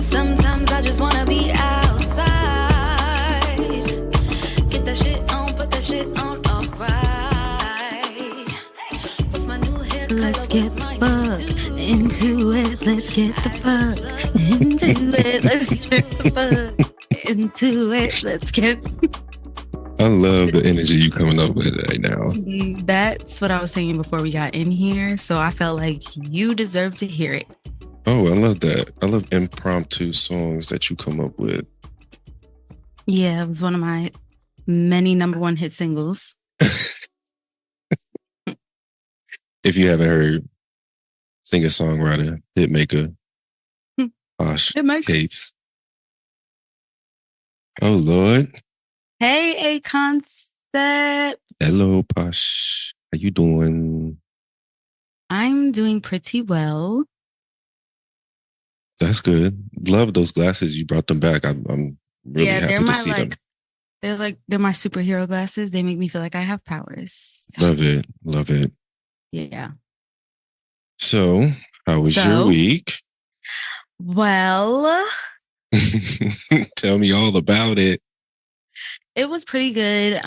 Sometimes I just wanna be outside. Get that shit on, put that shit on, alright. What's my new hair color? Let's get the fuck into it. Let's get the fuck into it. Let's get the fuck into it. Let's get. I love the energy you coming up with right now. That's what I was saying before we got in here. So I felt like you deserve to hear it. Oh, I love that. I love impromptu songs that you come up with. Yeah, it was one of my many number one hit singles. If you haven't heard, singer-songwriter, hitmaker, Posh, Case. Oh, Lord. Hey, A Concept. Hello, Posh. How you doing? I'm doing pretty well. That's good. Love those glasses. You brought them back. I'm really happy to see them. They're my superhero glasses. They make me feel like I have powers. Love it. Love it. Yeah. So, how was your week? Well, tell me all about it. It was pretty good.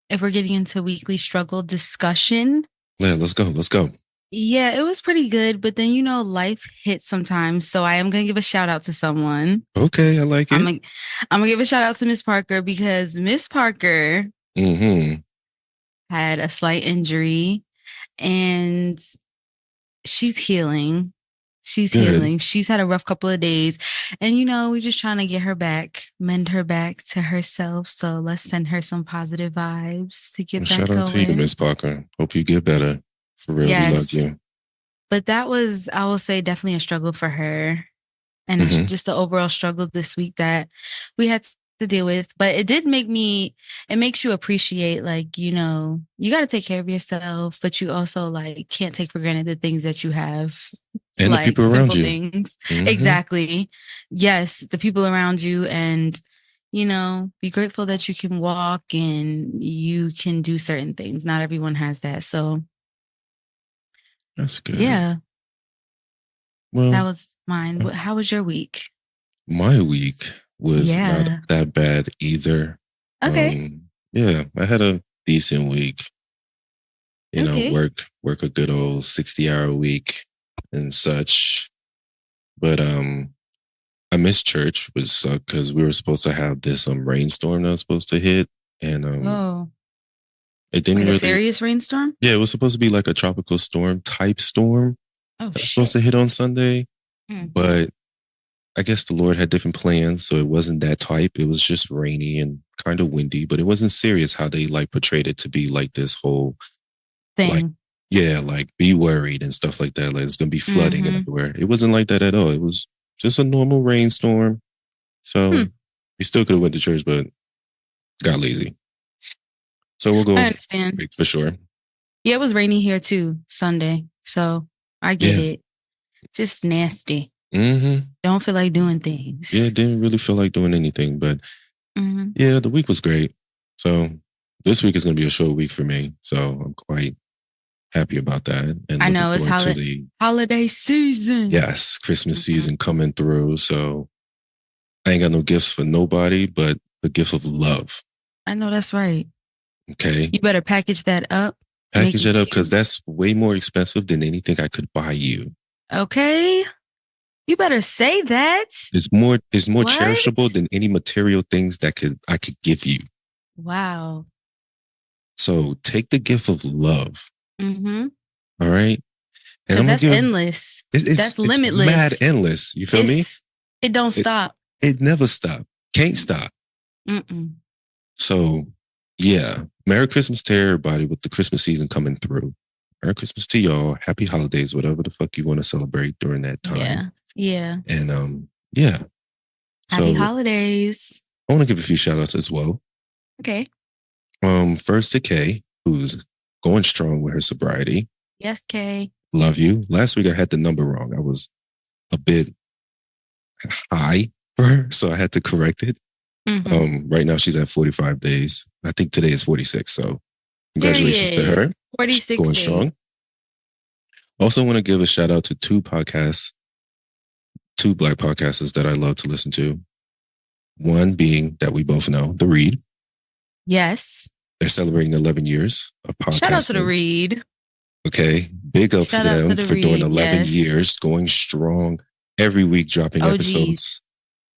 If we're getting into weekly struggle discussion. Yeah, let's go. Let's go. Yeah, it was pretty good. But then, life hits sometimes. So I am going to give a shout out to someone. Okay, I like it. I'm going to give a shout out to Miss Parker because Miss Parker had a slight injury and she's healing. She's healing. She's had a rough couple of days. And, we're just trying to get her back, mend her back to herself. So let's send her some positive vibes to get back going. Shout out to you, Miss Parker. Hope you get better. For real, we love you. But that was, I will say, definitely a struggle for her. And it's just the overall struggle this week that we had to deal with. But it makes you appreciate, you got to take care of yourself, but you also, can't take for granted the things that you have. And the people around you. Things. Exactly. Yes, the people around you. And, be grateful that you can walk and you can do certain things. Not everyone has that. So that's good. Yeah. Well, that was mine. How was your week? My week was not that bad either. Okay. I had a decent week. Work a good old 60-hour week and such. But I missed church, which sucked because we were supposed to have this rainstorm that was supposed to hit. And it didn't really. A serious rainstorm? Yeah, it was supposed to be like a tropical storm type storm. Oh, shit. Supposed to hit on Sunday. But I guess the Lord had different plans, so it wasn't that type. It was just rainy and kind of windy, but it wasn't serious how they portrayed it to be this whole thing. Be worried and stuff like that. It's gonna be flooding everywhere. It wasn't like that at all. It was just a normal rainstorm. So we still could have went to church, but got lazy. So we'll go. I understand for sure. Yeah, it was rainy here too Sunday, so I get it. Just nasty. Don't feel like doing things. Yeah, didn't really feel like doing anything, but the week was great. So this week is going to be a short week for me. So I'm quite happy about that. And I know it's holiday season. Yes, Christmas season coming through. So I ain't got no gifts for nobody, but the gift of love. I know that's right. Okay. You better package that up. Package it up because that's way more expensive than anything I could buy you. Okay. You better say that. It's more cherishable than any material things that I could give you. Wow. So take the gift of love. All right. And that's endless. That's limitless. It's mad endless. You feel me? It don't stop. It never stop. Can't stop. So yeah. Merry Christmas to everybody with the Christmas season coming through. Merry Christmas to y'all. Happy holidays, whatever the fuck you want to celebrate during that time. Yeah. And Happy holidays. I want to give a few shout outs as well. Okay. First to Kay, who's going strong with her sobriety. Yes, Kay. Love you. Last week I had the number wrong. I was a bit high for her, so I had to correct it. Right now she's at 45 days. I think today is 46. So congratulations to her. 46 going days. strong. Also want to give a shout out to two two Black podcasters that I love to listen to. One being that we both know, The Read. Yes. They're celebrating 11 years of podcasting. Shout out to The Read. Okay. Big up Shout to out them to The for doing Read, 11 yes. years, going strong every week, dropping OGs. episodes.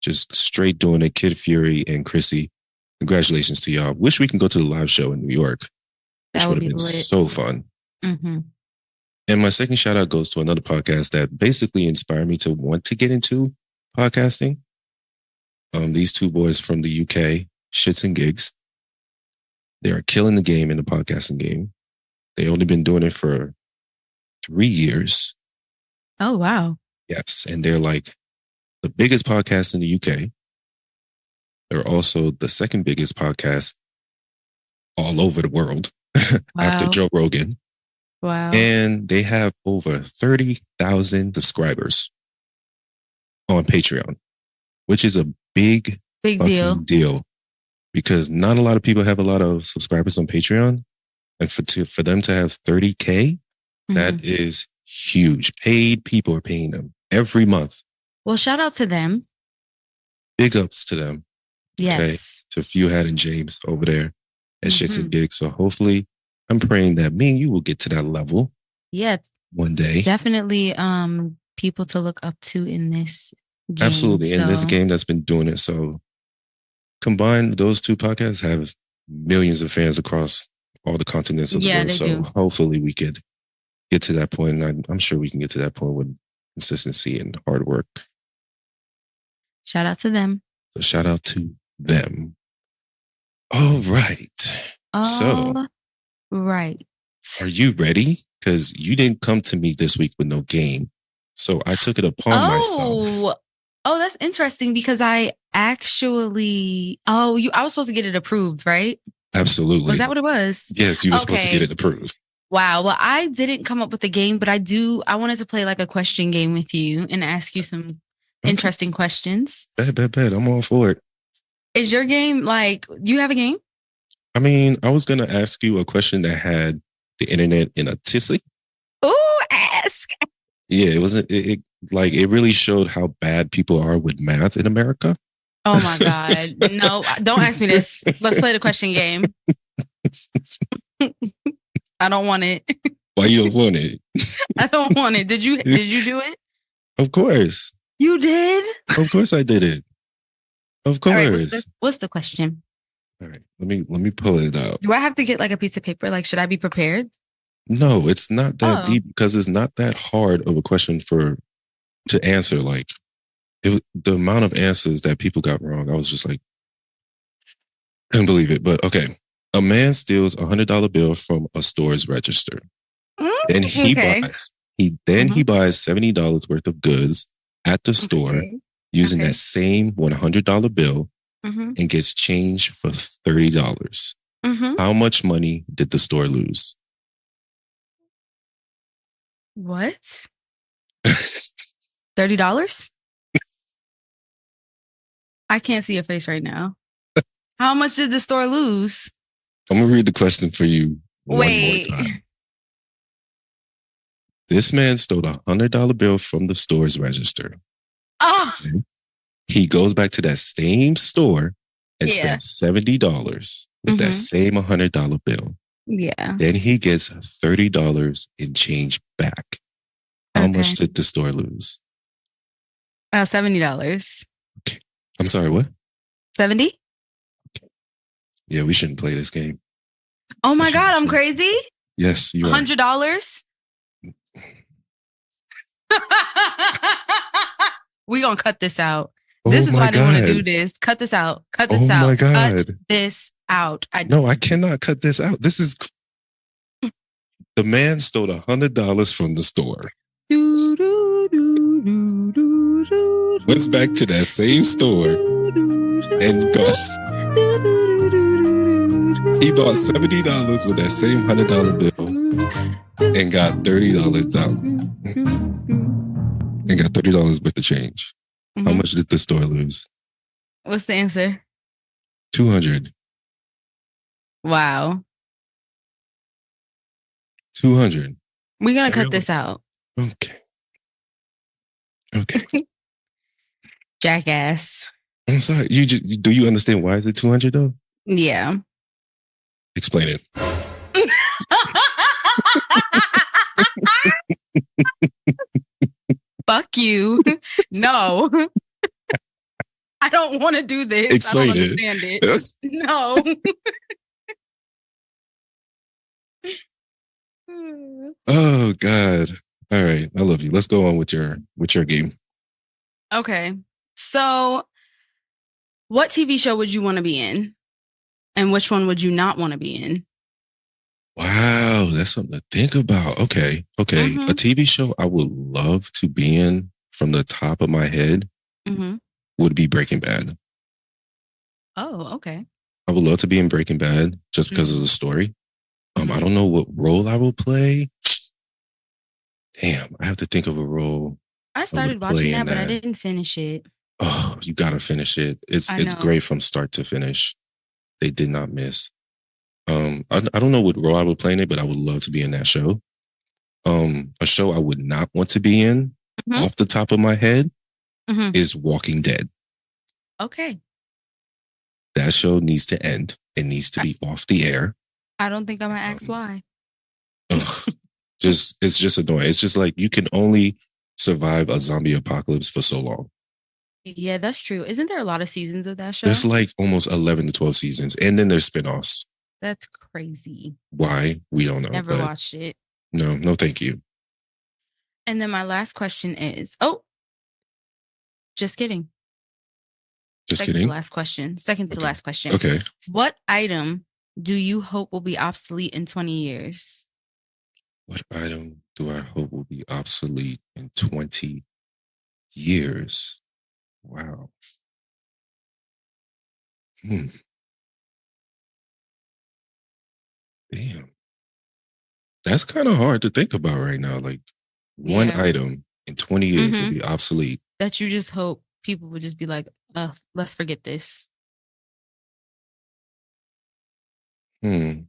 Just straight doing it. Kid Fury and Chrissy. Congratulations to y'all. Wish we can go to the live show in New York. Which That would would have be been lit. so fun. Mm-hmm. And my second shout out goes to another podcast that basically inspired me to want to get into podcasting. These two boys from the UK, Shits and Gigs. They are killing the game in the podcasting game. They only been doing it for 3 years. Oh, wow. Yes. And they're like the biggest podcast in the UK. They're also the second biggest podcast all over the world after Wow. Joe Rogan. Wow. And they have over 30,000 subscribers on Patreon, which is a big fucking deal because not a lot of people have a lot of subscribers on Patreon. And for them to have 30K, that is huge. Paid people are paying them every month. Well, shout out to them. Big ups to them. Yes. Okay? To Fewhat and James over there at Shits and Gigs. So hopefully, I'm praying that me and you will get to that level. Yeah. One day. Definitely people to look up to in this game. Absolutely. In this game that's been doing it. So combined, those two podcasts have millions of fans across all the continents of the world. So hopefully we could get to that point. And I'm sure we can get to that point with consistency and hard work. Shout out to them. So shout out to them. All right. So right. Are you ready? Because you didn't come to me this week with no game. So I took it upon myself. Oh, that's interesting because I actually, I was supposed to get it approved, right? Absolutely. Was that what it was? Yes, you were supposed to get it approved. Wow. Well, I didn't come up with a game, but I wanted to play like a question game with you and ask you some interesting questions. Bet. I'm all for it. Is your game like, you have a game? I mean, I was going to ask you a question that had the internet in a tizzy. Oh, ask. Yeah, it really showed how bad people are with math in America. Oh my God. No, don't ask me this. Let's play the question game. I don't want it. Why you don't want it? I don't want it. Did you do it? Of course. You did? Of course I did it. Of course. All right, what's the question? All right, let me pull it out. Do I have to get like a piece of paper? Like, should I be prepared? No, it's not that deep because it's not that hard of a question to answer. Like the amount of answers that people got wrong, I was just like, couldn't believe it. But okay, a man steals $100 bill from a store's register. Then he buys $70 worth of goods at the store using that same $100 bill and gets change for $30. How much money did the store lose? What? $30? I can't see your face right now. How much did the store lose? I'm going to read the question for you one more time. This man stole a $100 bill from the store's register. Oh. He goes back to that same store and spends $70 with that same $100 bill. Yeah. Then he gets $30 in change back. How much did the store lose? $70. Okay. I'm sorry, what? 70? Okay. Yeah, we shouldn't play this game. Oh my God, I'm crazy? Yes, you are. $100? We're going to cut this out. This is why I didn't want to do this. Cut this out. Cut this out. Oh my God. Cut this out. No, I cannot cut this out. This is... The man stole $100 from the store. Went back to that same store and he bought $70 with that same $100 bill and got $30 out. And got $30 worth of change. How much did the store lose? What's the answer? 200. Wow. 200. We're going to cut this out. Okay. Jackass. I'm sorry. Do you understand why is it 200 though? Yeah. Explain it. Fuck you. No. I don't want to do this. Explain I don't understand it. No. Oh God. All right. I love you. Let's go on with your game. Okay. So what TV show would you want to be in? And which one would you not want to be in? Wow, that's something to think about. Okay. Mhm. A TV show I would love to be in from the top of my head would be Breaking Bad. Oh, okay. I would love to be in Breaking Bad just because of the story. I don't know what role I will play. Damn, I have to think of a role. I started watching that, but I didn't finish it. Oh, you gotta finish it. It's great from start to finish. They did not miss. I don't know what role I would play in it, but I would love to be in that show. A show I would not want to be in off the top of my head is Walking Dead. Okay. That show needs to end. It needs to be off the air. I don't think I'm gonna ask why. It's just annoying. It's just like you can only survive a zombie apocalypse for so long. Yeah, that's true. Isn't there a lot of seasons of that show? There's like almost 11 to 12 seasons, and then there's spinoffs. That's crazy. Why? We don't know. Never watched it. No, thank you. And then my last question is, just kidding. Second to last question. Okay. What item do you hope will be obsolete in 20 years? What item do I hope will be obsolete in 20 years? Wow. Damn. That's kind of hard to think about right now. Like one item in 20 years will be obsolete. That you just hope people would just be like, let's forget this. It's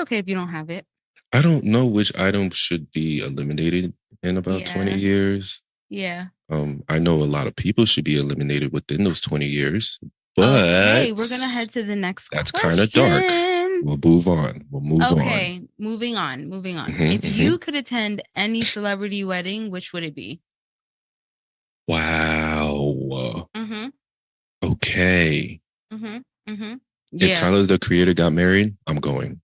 okay if you don't have it. I don't know which item should be eliminated in about 20 years. Yeah. I know a lot of people should be eliminated within those 20 years. But okay, we're gonna head to the next question. That's kind of dark. We'll move on. Okay, moving on. If you could attend any celebrity wedding, which would it be? Wow. Okay. Yeah. If Tyler, the Creator, got married, I'm going.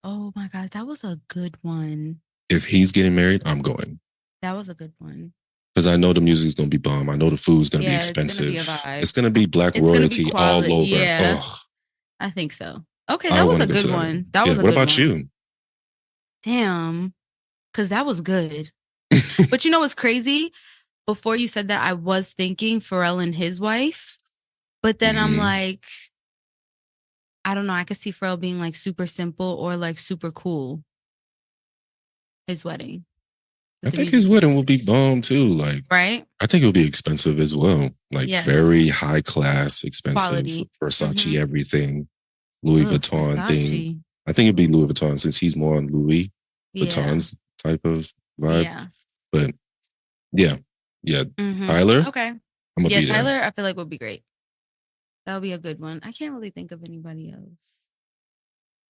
Oh my God, that was a good one. If he's getting married, I'm going. That was a good one. Because I know the music's going to be bomb. I know the food's going to be expensive. It's going to be black royalty all over. Yeah. Ugh. I think so. Okay, that was a good one. What about you? Damn. Because that was good. But you know what's crazy? Before you said that, I was thinking Pharrell and his wife. But then I'm like, I don't know. I could see Pharrell being like super simple or like super cool. His wedding. I think his wedding will be bomb too. Like, right? I think it will be expensive as well. Like very high class, expensive. Quality. Versace, everything. Louis Vuitton thing. I think it'd be Louis Vuitton since he's more on Louis Vuitton's type of vibe. Yeah. But yeah. Tyler. Okay. I'm gonna be Tyler, there. I feel like would be great. That would be a good one. I can't really think of anybody else.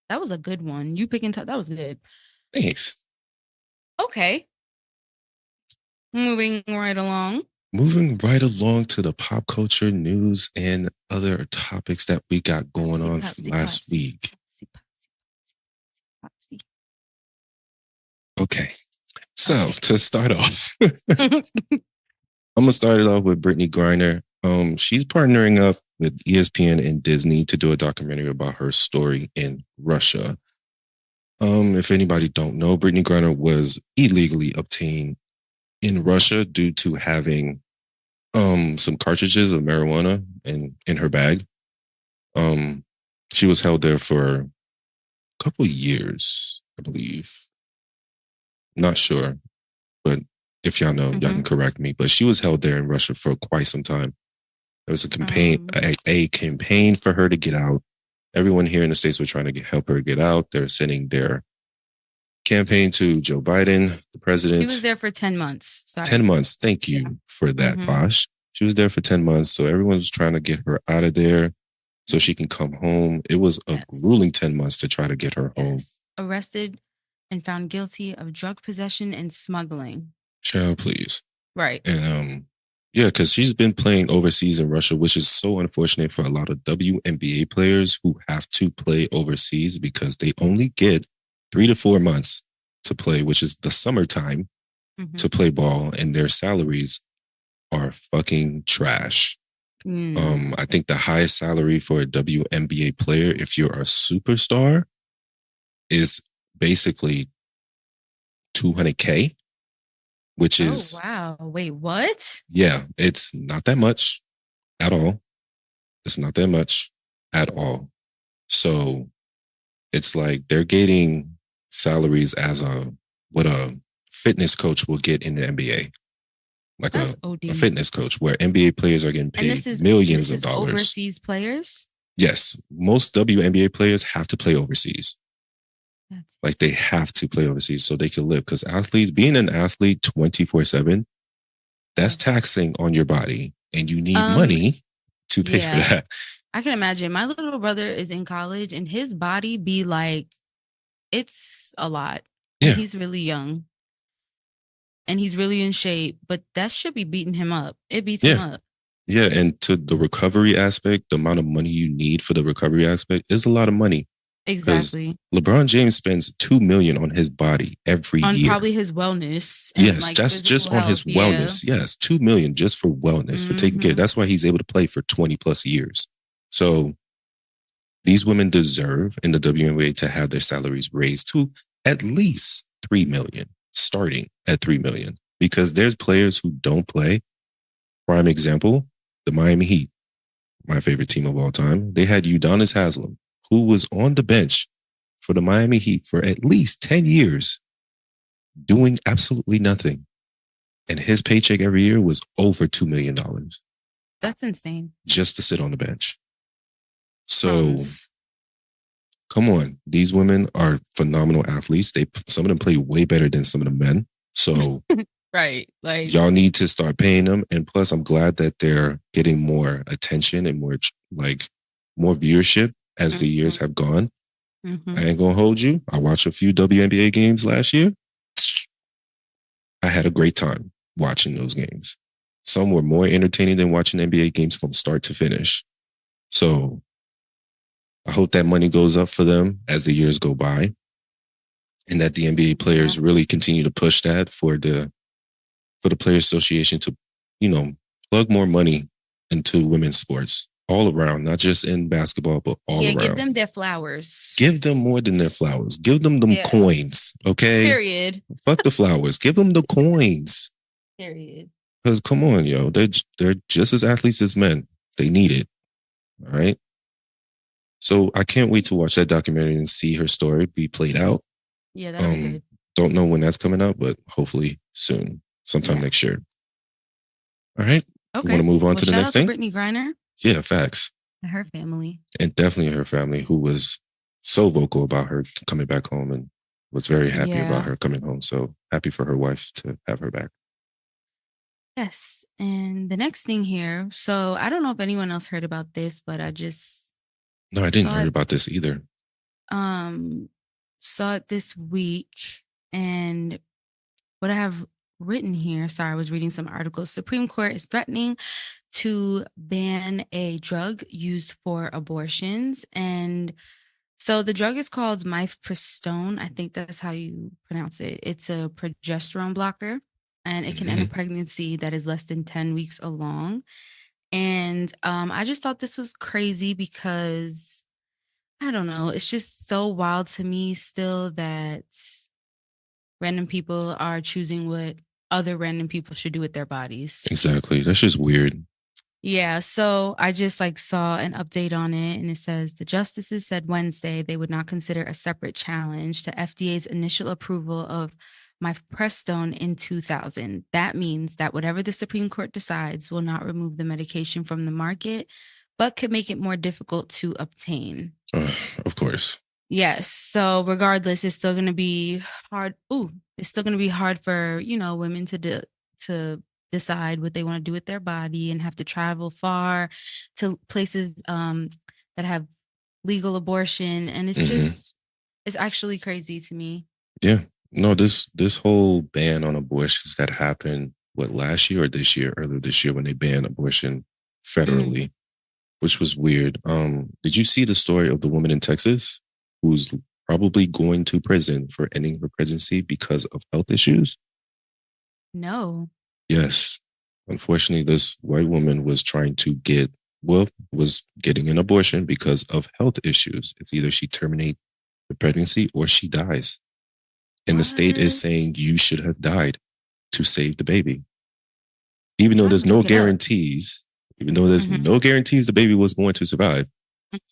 That was a good one. You picking that was good. Thanks. Okay. Moving right along to the pop culture news and other topics that we got going on last week. Okay. So to start off, I'm going to start it off with Brittany Griner. She's partnering up with ESPN and Disney to do a documentary about her story in Russia. If anybody don't know, Brittany Griner was illegally obtained in Russia due to having some cartridges of marijuana in her bag. She was held there for a couple of years, I believe. Not sure, but if y'all know, y'all can correct me. But she was held there in Russia for quite some time. There was a campaign, a campaign for her to get out. Everyone here in the States were trying to help her get out. They're sending their campaign to Joe Biden, the president. She was there for 10 months. Sorry. 10 months. Thank you for that, Posh. She was there for 10 months. So everyone was trying to get her out of there so she can come home. It was a grueling 10 months to try to get her home. Arrested and found guilty of drug possession and smuggling. Child, please. Right. And yeah, because she's been playing overseas in Russia, which is so unfortunate for a lot of WNBA players who have to play overseas because they only get 3 to 4 months to play, which is the summertime to play ball, and their salaries are fucking trash. I think the highest salary for a WNBA player, if you're a superstar, is basically $200K, which is... Oh, wow. Wait, what? Yeah, it's not that much at all. It's not that much at all. So it's like they're getting salaries as what a fitness coach will get in the NBA. Like a fitness coach, where NBA players are getting paid millions of dollars. Overseas players? Yes. Most WNBA players have to play overseas. Like they have to play overseas so they can live. Because athletes, being an athlete 24/7, that's taxing on your body. And you need money to pay for that. I can imagine. My little brother is in college and his body be like, it's a lot. Yeah. And he's really young. And he's really in shape, but that should be beating him up. It beats him up. Yeah, and to the recovery aspect, the amount of money you need for the recovery aspect is a lot of money. Exactly. LeBron James spends $2 million on his body every year. On probably his wellness. And yes, like just on his wellness. Yes, $2 million just for wellness, for taking care. That's why he's able to play for 20 plus years. So these women deserve in the WNBA to have their salaries raised to at least $3 million. Starting at $3 million, because there's players who don't play. Prime example, the Miami Heat, my favorite team of all time. They had Udonis Haslem, who was on the bench for the Miami Heat for at least 10 years, doing absolutely nothing. And his paycheck every year was over $2 million. That's insane. Just to sit on the bench. So come on, these women are phenomenal athletes. Some of them play way better than some of the men. So right, like y'all need to start paying them. And plus, I'm glad that they're getting more attention and more viewership as the years have gone. I ain't gonna hold you. I watched a few WNBA games last year. I had a great time watching those games. Some were more entertaining than watching NBA games from start to finish. So I hope that money goes up for them as the years go by, and that the NBA players really continue to push that for the Players Association to, plug more money into women's sports all around, not just in basketball, but all around. Give them their flowers. Give them more than their flowers. Give them coins, okay? Period. Fuck the flowers. Give them the coins. Period. Because come on, yo, they're just as athletes as men. They need it. All right. So I can't wait to watch that documentary and see her story be played out. Yeah, that'll be good. Don't know when that's coming out, but hopefully soon, sometime next year. All right. Okay. Want to move on to the next thing? Brittany Griner. Yeah, facts. And her family. And definitely her family, who was so vocal about her coming back home and was very happy about her coming home. So happy for her wife to have her back. Yes. And the next thing here. So I don't know if anyone else heard about this, but I just... No, I didn't hear about this either. Saw it this week, and what I have written here, sorry, I was reading some articles. Supreme Court is threatening to ban a drug used for abortions. And so the drug is called mifepristone. I think that's how you pronounce it. It's a progesterone blocker, and it can end a pregnancy that is less than 10 weeks along. And I just thought this was crazy because, I don't know, it's just so wild to me still that random people are choosing what other random people should do with their bodies. Exactly. That's just weird. Yeah. So I just saw an update on it, and it says the justices said Wednesday they would not consider a separate challenge to FDA's initial approval of mifepristone in 2000. That means that whatever the Supreme Court decides will not remove the medication from the market, but could make it more difficult to obtain. Of course. Yes. So regardless, it's still gonna be hard. Ooh, it's still gonna be hard for, women to decide what they want to do with their body and have to travel far to places that have legal abortion. And Hmm. it's actually crazy to me. Yeah. No, this whole ban on abortions that happened what last year or this year, earlier this year when they banned abortion Mm. federally, which was weird. Did you see the story of the woman in Texas who's probably going to prison for ending her pregnancy because of health issues? No. Yes. Unfortunately, this white woman was trying to was getting an abortion because of health issues. It's either she terminates the pregnancy or she dies. And the state is What? saying you should have died to save the baby. Even though Trying there's to no make it up. guarantees, even though there's Hmm. no guarantees the baby was going to survive,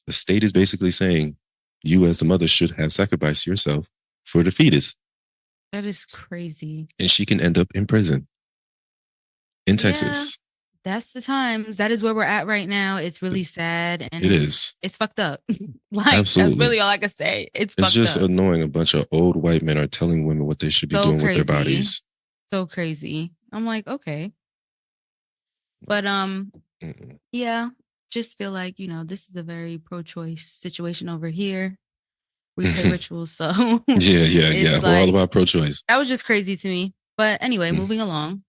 the state is basically saying you as the mother should have sacrificed yourself for the fetus. That is crazy. And she can end up in prison in Yeah. Texas. That's the times. That is where we're at right now. It's really sad and It is. it's fucked up. Like that's Absolutely. really all I can say. It's It's fucked just up. annoying. A bunch of old white men are telling women what they should be So doing with their crazy. bodies. So crazy. I'm like, okay. But Mm-mm. yeah, just feel like, this is a very pro-choice situation over here. We pay rituals, so Yeah. it's We're all like about pro-choice. that was just crazy to me. But anyway, Mm. moving along.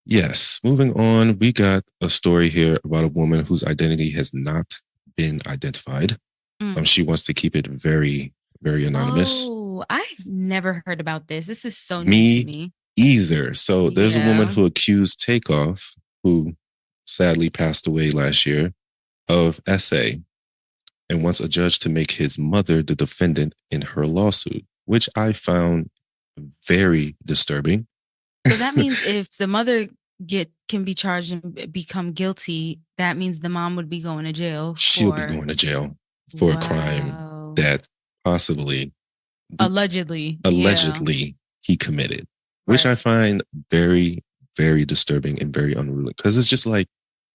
Yes. Moving on, we got a story here about a woman whose identity has not been identified. Mm. She wants to keep it very, very anonymous. Oh, I never heard about this. This is so new to Me me. either. So there's a woman Yeah. who accused Takeoff, who sadly passed away last year, of SA and wants a judge to make his mother the defendant in her lawsuit, which I found very disturbing. So that means if the mother can be charged and become guilty, that means the mom would be going to jail She'll be for going to jail for a crime wow. that possibly, Allegedly. Yeah. allegedly, he committed, which I Right. find very, very disturbing and very unruly because it's just like,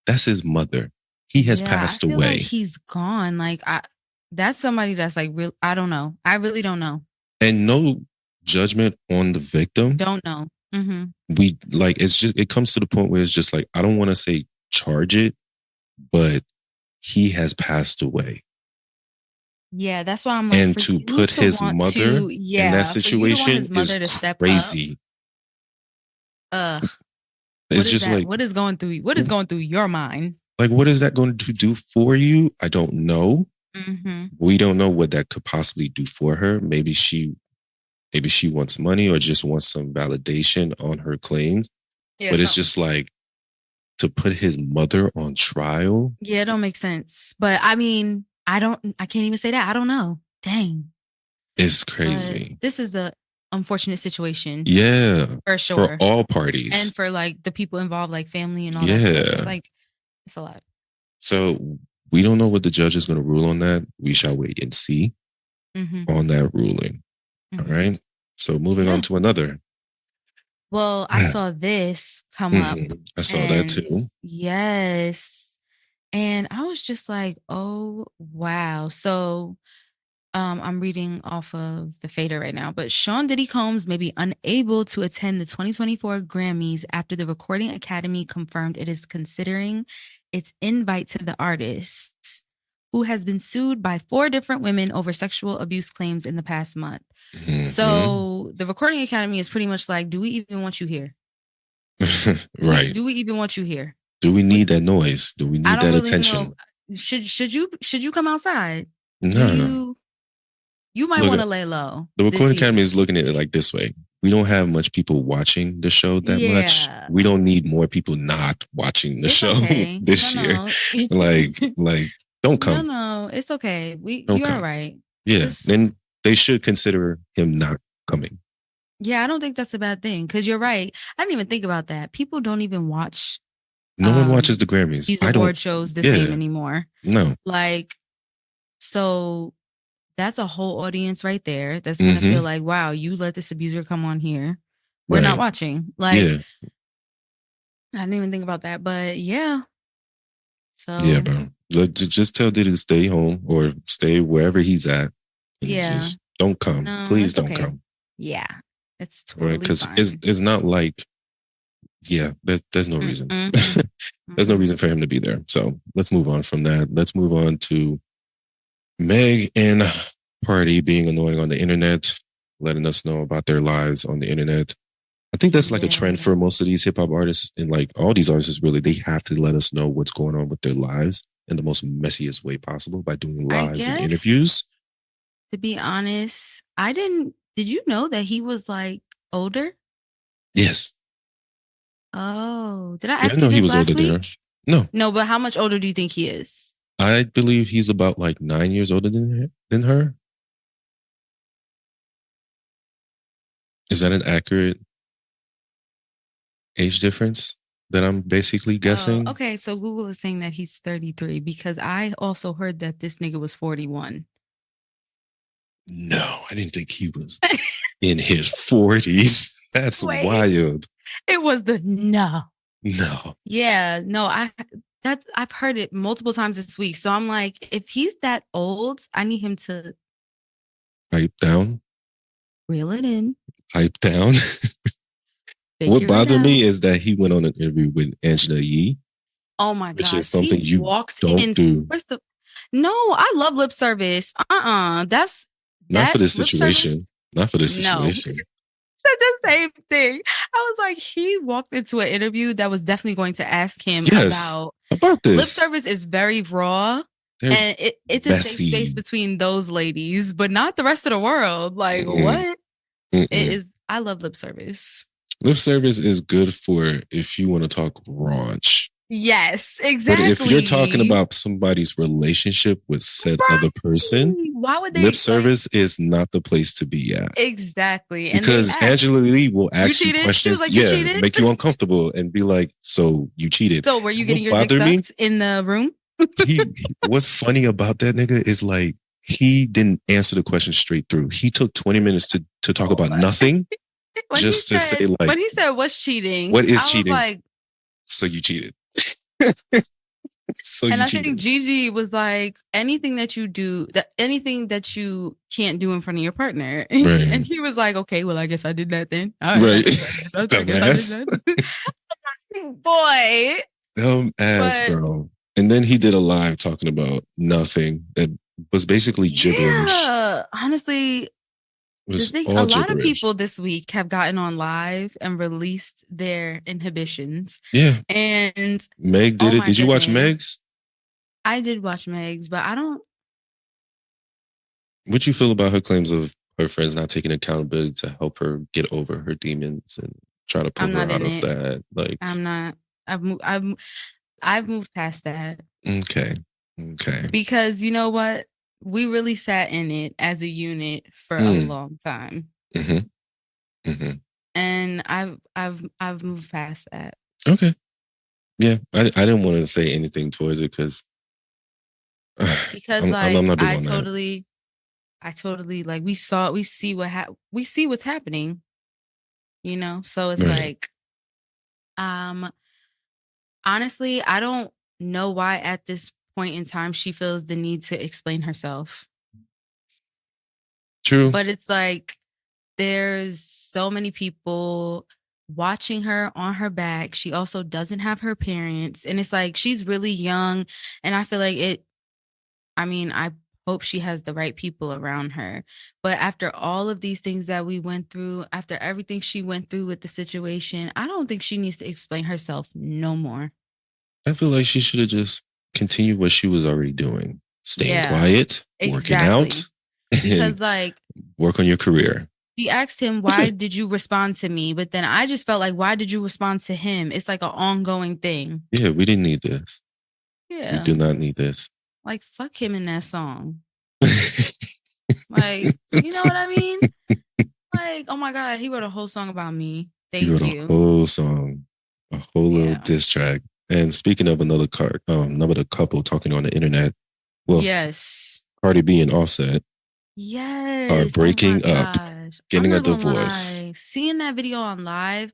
that's his mother. He has Yeah, I passed feel like away. he's gone. Like that's somebody that's like real. I don't know. I really don't know. And no judgment on the victim. Don't know. Mm-hmm. We like, it's just, it comes to the point where it's just like, I don't want to say charge it, but he has passed away. Yeah, that's why I'm like, And for to you put to his want mother to, in that yeah, for you to want situation his is mother to step up. crazy. Ugh. It's just like, What is going through? What is going through your mind? like, what is that going to do for you? I don't know. Mm-hmm. We don't know what that could possibly do for her. Maybe she wants money or just wants some validation on her claims. Yeah, But it's something. just like, to put his mother on trial. Yeah, it don't make sense. But I mean, I can't even say that. I don't know. Dang. It's But crazy. this is a unfortunate situation. Yeah. For sure. For all parties. And for like the people involved, like family and all Yeah. that stuff. It's like, it's a lot. So we don't know what the judge is going to rule on that. We shall wait and see on that ruling. All right. So moving on to another. Well, I saw this come up. I saw that too. Yes. And I was just like, oh, wow. So I'm reading off of the fader right now, but Sean Diddy Combs may be unable to attend the 2024 Grammys after the Recording Academy confirmed it is considering its invite to the artist, who has been sued by 4 different women over sexual abuse claims in the past month. So the Recording Academy is pretty much like, do we even want you here? Right. Do we even want you here? Do we need that noise? Do we need that attention? Know. Should you come outside? No. You might want to lay low. The Recording Academy is looking at it like this way. We don't have much people watching the show that much. We don't need more people not watching the show this year. Like, don't come. No, it's okay. You're all right. Yeah. Then they should consider him not coming. Yeah, I don't think that's a bad thing because you're right. I didn't even think about that. People don't even watch. No one watches the Grammys. These award shows the same anymore. No. Like, so that's a whole audience right there that's going to feel like, wow, you let this abuser come on here. We're not watching. Like, I didn't even think about that, but yeah. So yeah, bro. Just tell Diddy to stay home or stay wherever he's at And Yeah. just don't come. No, Please it's don't okay. come. Yeah. It's Right? totally Because fine. it's not like, yeah, there's no reason. There's no reason for him to be there. So let's move on from that. Let's move on to Meg and Party being annoying on the internet, letting us know about their lives on the internet. I think that's like a trend for most of these hip hop artists, and like all these artists, really, they have to let us know what's going on with their lives in the most messiest way possible by doing lives and interviews. To be honest, did you know that he was like older? Yes. Oh, did I Yeah, ask I know you he this was older last than her. week? No. No, but how much older do you think he is? I believe he's about like 9 years older than her. Is that an accurate age difference that I'm basically guessing? Oh, okay. So Google is saying that he's 33 because I also heard that this nigga was 41. No, I didn't think he was in his 40s. That's Wait. wild. It was no. No. Yeah, no, I've heard it multiple times this week. So I'm like, if he's that old, I need him to Pipe down. reel it in. Pipe down. What bothered me is that he went on an interview with Angela Yee. Oh my which gosh. is something he you walked don't in. do. No, I love lip service. That's not for that this situation. service? Not for this situation. Said the same thing. I was like, he walked into an interview that was definitely going to ask him about this. Lip service is very raw. And it's a safe space between those ladies, but not the rest of the world. Like, what? It is. I love lip service. Lip service is good for if you want to talk raunch. Yes, exactly. But if you're talking about somebody's relationship with said other person, why would they? Lip service is not the place to be at. Exactly. And because Angela Lee will ask you questions, like, make you uncomfortable and be like, so you cheated. So were you getting your dick sucked in the room? What's funny about that nigga is like, he didn't answer the question straight through. He took 20 minutes to talk about nothing. Say like, when he said what's cheating, what is cheating? Was like, so you cheated. I think Gigi was like, anything that you do, anything that you can't do in front of your partner. Right. And he was like, okay, well, I guess I did that then. All right. I guess I did that. Boy. Dumb ass, bro. And then he did a live talking about nothing that was basically gibberish. Yeah, honestly, a lot of people this week have gotten on live and released their inhibitions. Yeah. And Meg did it. Did you watch Meg's? I did watch Meg's, but I don't. What you feel about her claims of her friends not taking accountability to help her get over her demons and try to pull her out of that? Like, I'm not. I've moved past that. Okay. Because you know what? We really sat in it as a unit for a long time. And I've moved past that. Okay. Yeah. I didn't want to say anything towards it because I'm not doing I totally like we see what's happening. You know? So it's like honestly, I don't know why at this point in time she feels the need to explain herself. True. But it's like there's so many people watching her on her back. She also doesn't have her parents. And it's like she's really young. And I feel like I hope she has the right people around her. But after all of these things that we went through, after everything she went through with the situation, I don't think she needs to explain herself no more. I feel like she should have just continued what she was already doing. Staying quiet, working out, because like work on your career. She asked him, why did you respond to me? But then I just felt like, why did you respond to him? It's like an ongoing thing. Yeah, we didn't need this. Yeah. We do not need this. Like, fuck him in that song. Like, you know what I mean? Like, oh my God, he wrote a whole song about me. Thank you. A whole song, a whole little diss track. And speaking of another couple talking on the internet, well, yes, Cardi B and Offset, are breaking up, getting a divorce. Seeing that video on live,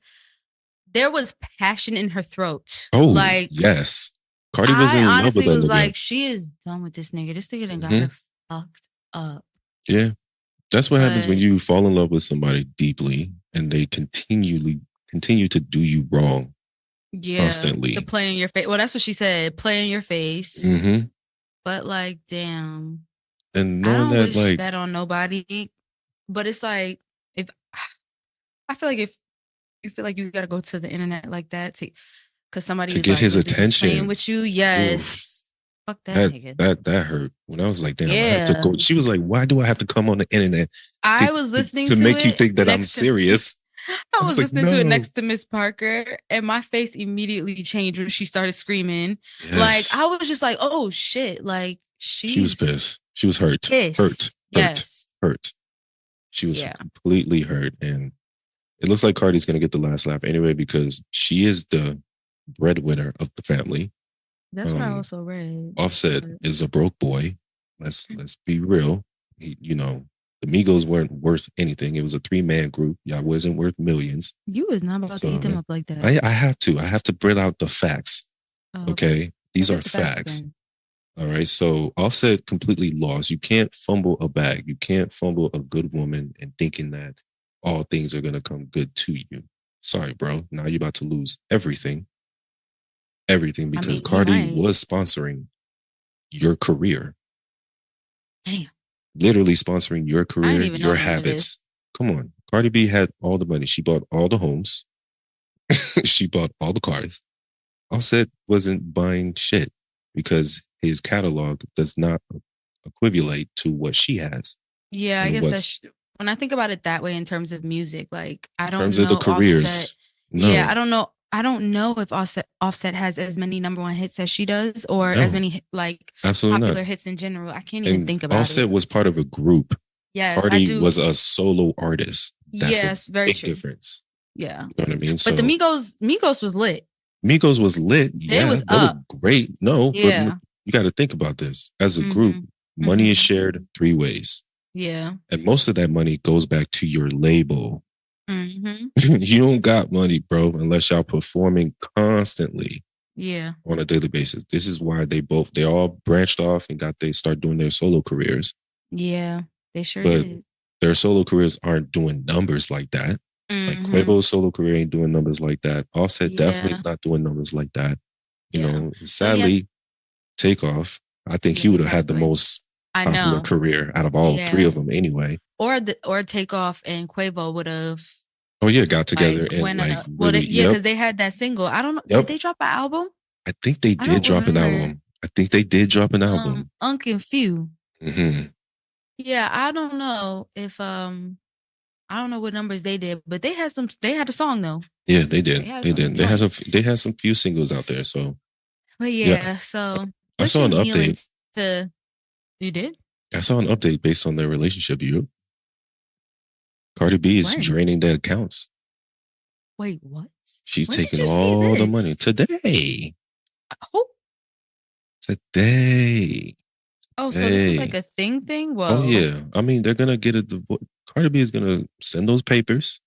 there was passion in her throat. Oh, like yes, Cardi was in love with him. Like, she is done with this nigga. This nigga done got her fucked up. Yeah. That's what happens when But you fall in love with somebody deeply and they continue to do you wrong yeah, to constantly. play in your face. Well, that's what she said. Play in your face. Hmm. But like, damn, And I knowing don't that, wish like, that on nobody. But it's like if I feel like if you feel like you gotta go to the internet like that to because somebody to is get like his really just playing attention, with you, oof, yes. Fuck that that nigga. that hurt. When I was like, damn, I have to Yeah. go. She was like, why do I have to come on the internet to I was listening to to make you it think that I'm next to serious? I I was was like, listening to it no. next to Miss Parker, and my face immediately changed when she started screaming. Like Yes. I was just like, "Oh shit!" Like She was she's pissed. She was hurt. Hurt. pissed. Hurt. Yes, Hurt. She was yeah, completely hurt. And it looks like Cardi's gonna get the last laugh anyway, because she is the breadwinner of the family. that's what I also read. Offset But is a broke boy. Let's be real. The Migos weren't worth anything. It was a three-man group. Y'all wasn't worth millions. you was not about to eat them So up like that. I have to. I have to bring out the facts. Oh, okay. Okay. These What are is the facts facts. then? All right. So Offset completely lost. You can't fumble a bag. You can't fumble a good woman and thinking that all things are gonna come good to you. Sorry, bro. Now you're about to lose everything. Everything, I because mean, he Cardi might. was sponsoring your career. Damn, Literally sponsoring your I didn't career, even know your none of this. habits. Come on. Cardi B had all the money. She bought all the homes. She bought all the cars. Offset wasn't buying shit because his catalog does not equivocate to what she has. Yeah, I And guess what's when I think about it that way in terms of music, like I in terms don't of the know Offset. careers, Yeah, no, I don't know if Offset has as many number one hits as she does, or as no, many like absolutely not. popular hits in general. I can't even And think about Offset it. was part of a group. Yes, I Cardi do. was a solo artist. That's a Yes, very big true. difference. Yeah, You know what I mean? but the So Migos was lit. Migos was lit. They Yeah, was they were up. great. No, but Yeah. you got to think about this. As a group, Mm-hmm. money is Mm-hmm. shared three ways. Yeah. And most of that money goes back to your label. Mm-hmm. You don't got money, bro, unless y'all performing constantly Yeah. on a daily basis. This is why they all branched off and they start doing their solo careers. Yeah. They sure But did. their solo careers aren't doing numbers like that. Like Mm-hmm. Quavo's solo career ain't doing numbers like that. Offset definitely Yeah. is not doing numbers like that. Yeah. So yeah. Sadly, Takeoff, I think Yeah. he He would have had passed the away. most I popular know. career out of all three Yeah. of them anyway. Or Takeoff and Quavo would have Oh yeah, got together like and went on like a really, yeah, yep, because they had that single. I don't know. Did yep. they drop an album? I think they I did don't drop an remember. album. I think they did drop an album. Unk and Few. Hmm. Yeah, I don't know if I don't know what numbers they did, but they had a song though. Yeah, they They did. had They some did. joints. They had some few singles out there. So But yeah, yeah, so I saw an pushing Neil update. into you did? I saw an update based on their relationship. You, Cardi B is When? draining their accounts. Wait, what? She's When did taking you see all the money this? today. Who? Today. Oh, so this is like Hey. a thing? Oh Whoa. yeah. I mean, they're gonna get a divorce. Cardi B is gonna send those papers,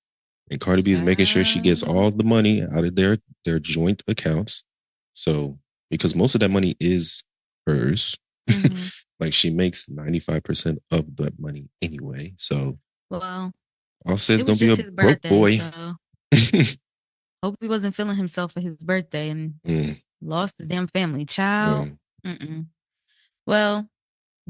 and Cardi B is making sure she gets Child. all the money out of their joint accounts. So because most of that money is hers, Mm-hmm. like she makes 95% of that money anyway. So Well, Offset's it was gonna be a just his broke birthday, boy. so hope he wasn't feeling himself for his birthday and Mm, lost his damn family. Child. mm. Mm-mm. Well,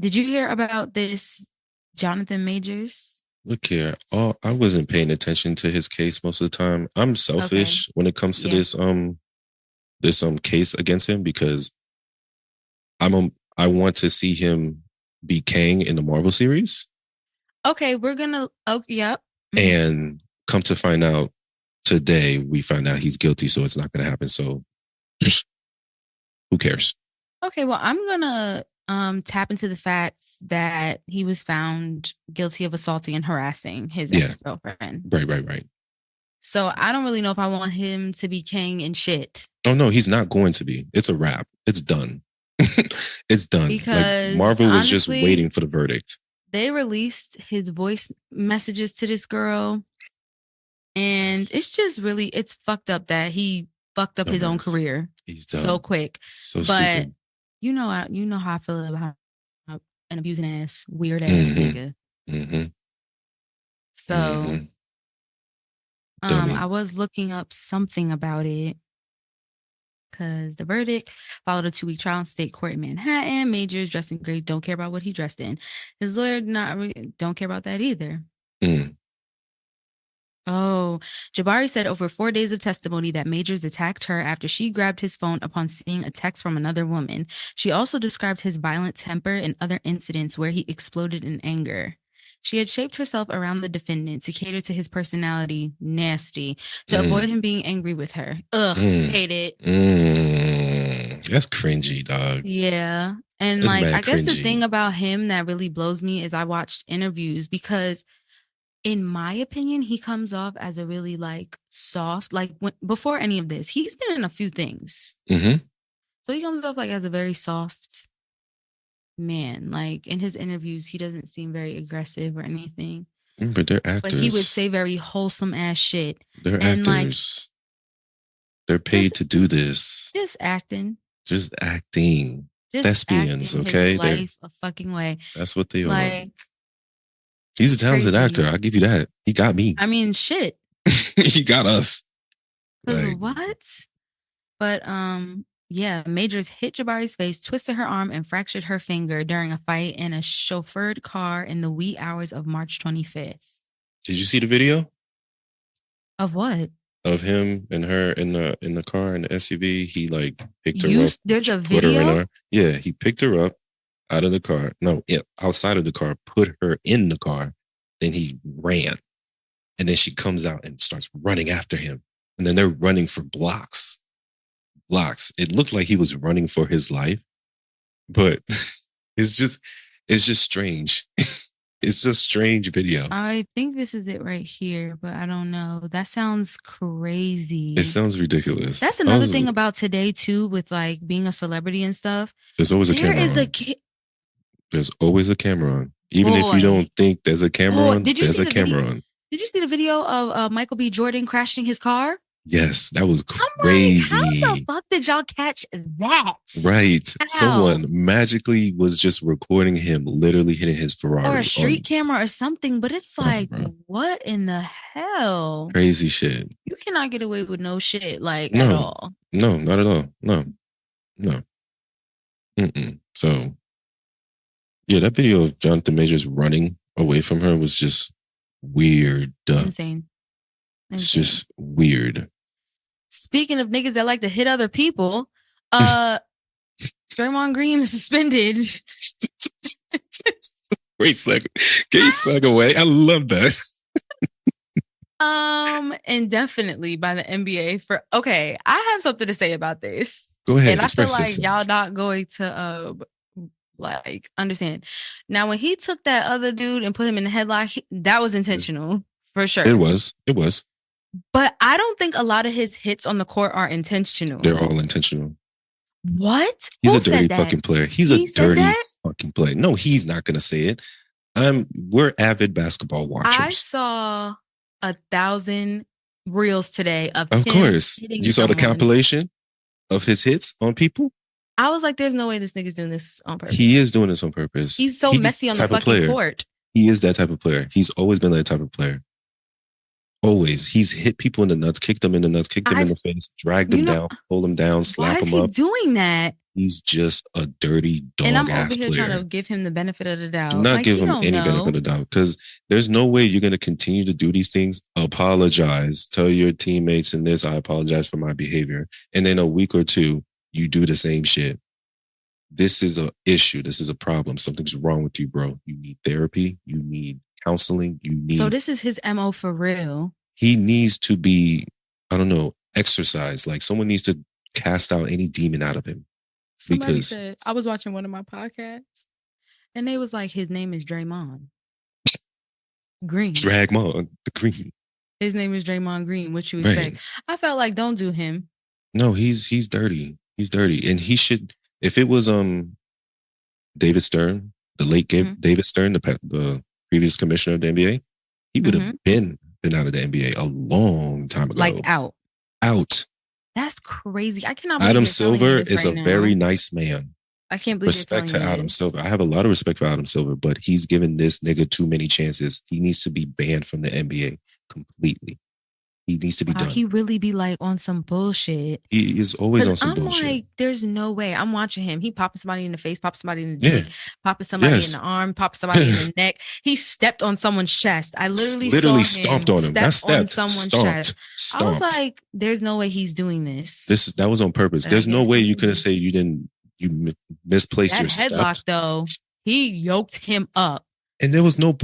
did you hear about this Jonathan Majors? Look here. Oh, I wasn't paying attention to his case most of the time. I'm Okay. selfish when it comes to Yeah. this case against him because I want to see him be Kang in the Marvel series, Okay, we're gonna yep. and come to find out today, we find out he's guilty, so it's not going to happen. So who cares? Okay, well, I'm gonna tap into the facts that he was found guilty of assaulting and harassing his Yeah. ex-girlfriend. Right. So I don't really know if I want him to be king and shit. Oh no, he's not going to be. It's a wrap. It's done. It's done. Because like Marvel was just honestly, waiting for the verdict. They released his voice messages to this girl, and it's just really it's fucked up that he fucked up his own Dumbass. career He's done. so quick. So But stupid. you know how I feel about an abusing ass, weird ass nigga. Mm-hmm. So, Mm-hmm. Dummy. I was looking up something about it because the verdict followed a 2-week trial in state court in Manhattan. Majors dressed in gray, don't care about what he dressed in. His lawyer don't care about that either. Mm. Oh, Jabari said over 4 days of testimony that Majors attacked her after she grabbed his phone upon seeing a text from another woman. She also described his violent temper and other incidents where he exploded in anger. She had shaped herself around the defendant to cater to his personality, nasty, to avoid him being angry with her. Ugh, hate it. That's cringy, dog. Yeah. And That's like, mad I guess the cringy. thing about him that really blows me is I watched interviews because in my opinion, he comes off as a really like soft, like before any of this, he's been in a few things. Mm-hmm. So he comes off like as a very soft man. Like in his interviews, he doesn't seem very aggressive or anything. But they're actors. But he would say very wholesome ass shit. They're and actors. They're paid to do this. Just acting. Just acting. Just Thespians, acting okay? His life a fucking way. That's what they like, are. He's a talented crazy. actor. I'll give you that. He got me. I mean, shit. He got us. Like, what? But yeah, Majors hit Jabari's face, twisted her arm, and fractured her finger during a fight in a chauffeured car in the wee hours of March 25th. Did you see the video? Of what? Of him and her in the car in the SUV. He like picked her up. There's a put video? Her in her. Yeah, he picked her up out of the car. No, outside of the car, put her in the car. Then he ran. And then she comes out and starts running after him. And then they're running for blocks. It looked like he was running for his life, but it's just strange. It's a strange video. I think this is it right here, but I don't know. That sounds crazy. It sounds ridiculous. That's another thing about today too, with like being a celebrity and stuff. There's always a camera on. There's always a camera on. Even if you don't think there's a camera on, there's a camera on. Did you see the video of Michael B. Jordan crashing his car? Yes, that was crazy. Like, how the fuck did y'all catch that? Right. How? Someone magically was just recording him literally hitting his Ferrari. Or a street camera or something, but it's like, what in the hell? Crazy shit. You cannot get away with no shit, like, at all. No, not at all. No. So, yeah, that video of Jonathan Majors running away from her was just weird. Insane. It's just weird. Speaking of niggas that like to hit other people, Draymond Green is suspended. Great segue away. I love that. Indefinitely by the NBA I have something to say about this. Go ahead. And I feel like y'all not going to like understand. Now, when he took that other dude and put him in the headlock, that was intentional for sure. It was. But I don't think a lot of his hits on the court are intentional. They're all intentional. What? He's a dirty fucking player. He's a dirty fucking player. No, he's not going to say it. We're avid basketball watchers. I saw 1,000 reels today of course. You saw the compilation of his hits on people? I was like, there's no way this nigga's doing this on purpose. He is doing this on purpose. He's so messy on the fucking court. He is that type of player. He's always been that type of player. Always. He's hit people in the nuts, kicked them in the nuts, kicked them in the face, dragged them down, pulled them down, slap them up. Why is he doing that? He's just a dirty dog ass player. And I'm over here trying to give him the benefit of the doubt. Do not give him any benefit of the doubt, because there's no way you're going to continue to do these things. Apologize. Tell your teammates in this, I apologize for my behavior. And then a week or two, you do the same shit. This is an issue. This is a problem. Something's wrong with you, bro. You need therapy. You need counseling. So this is his MO for real. He needs to be, I don't know, exercised. Like someone needs to cast out any demon out of him. Somebody said, I was watching one of my podcasts and they was like, his name is Draymond Green. Dragmon, the Green. His name is Draymond Green. What you expect? I felt like, don't do him. No, he's dirty. He's dirty. And he should, if it was David Stern, the late David Stern, the previous commissioner of the NBA, he would have been out of the NBA a long time ago. Like out. Out. That's crazy. I cannot believe Adam Silver is a very nice man. I can't believe you're Respect telling to me Adam this. Silver. I have a lot of respect for Adam Silver, but he's given this nigga too many chances. He needs to be banned from the NBA completely. He needs to be done. He really be like on some bullshit. He is always on some I'm bullshit. like, there's no way. I'm watching him. He popping somebody in the face, popping somebody in the dick, popping somebody in the arm, popping somebody in the neck. He stepped on someone's chest. I literally saw him stomped on him. That's on someone's chest. Stomped. I was like, there's no way he's doing this. That was on purpose. There's no way you couldn't say you misplaced your step. Headlock though. He yoked him up. And there was no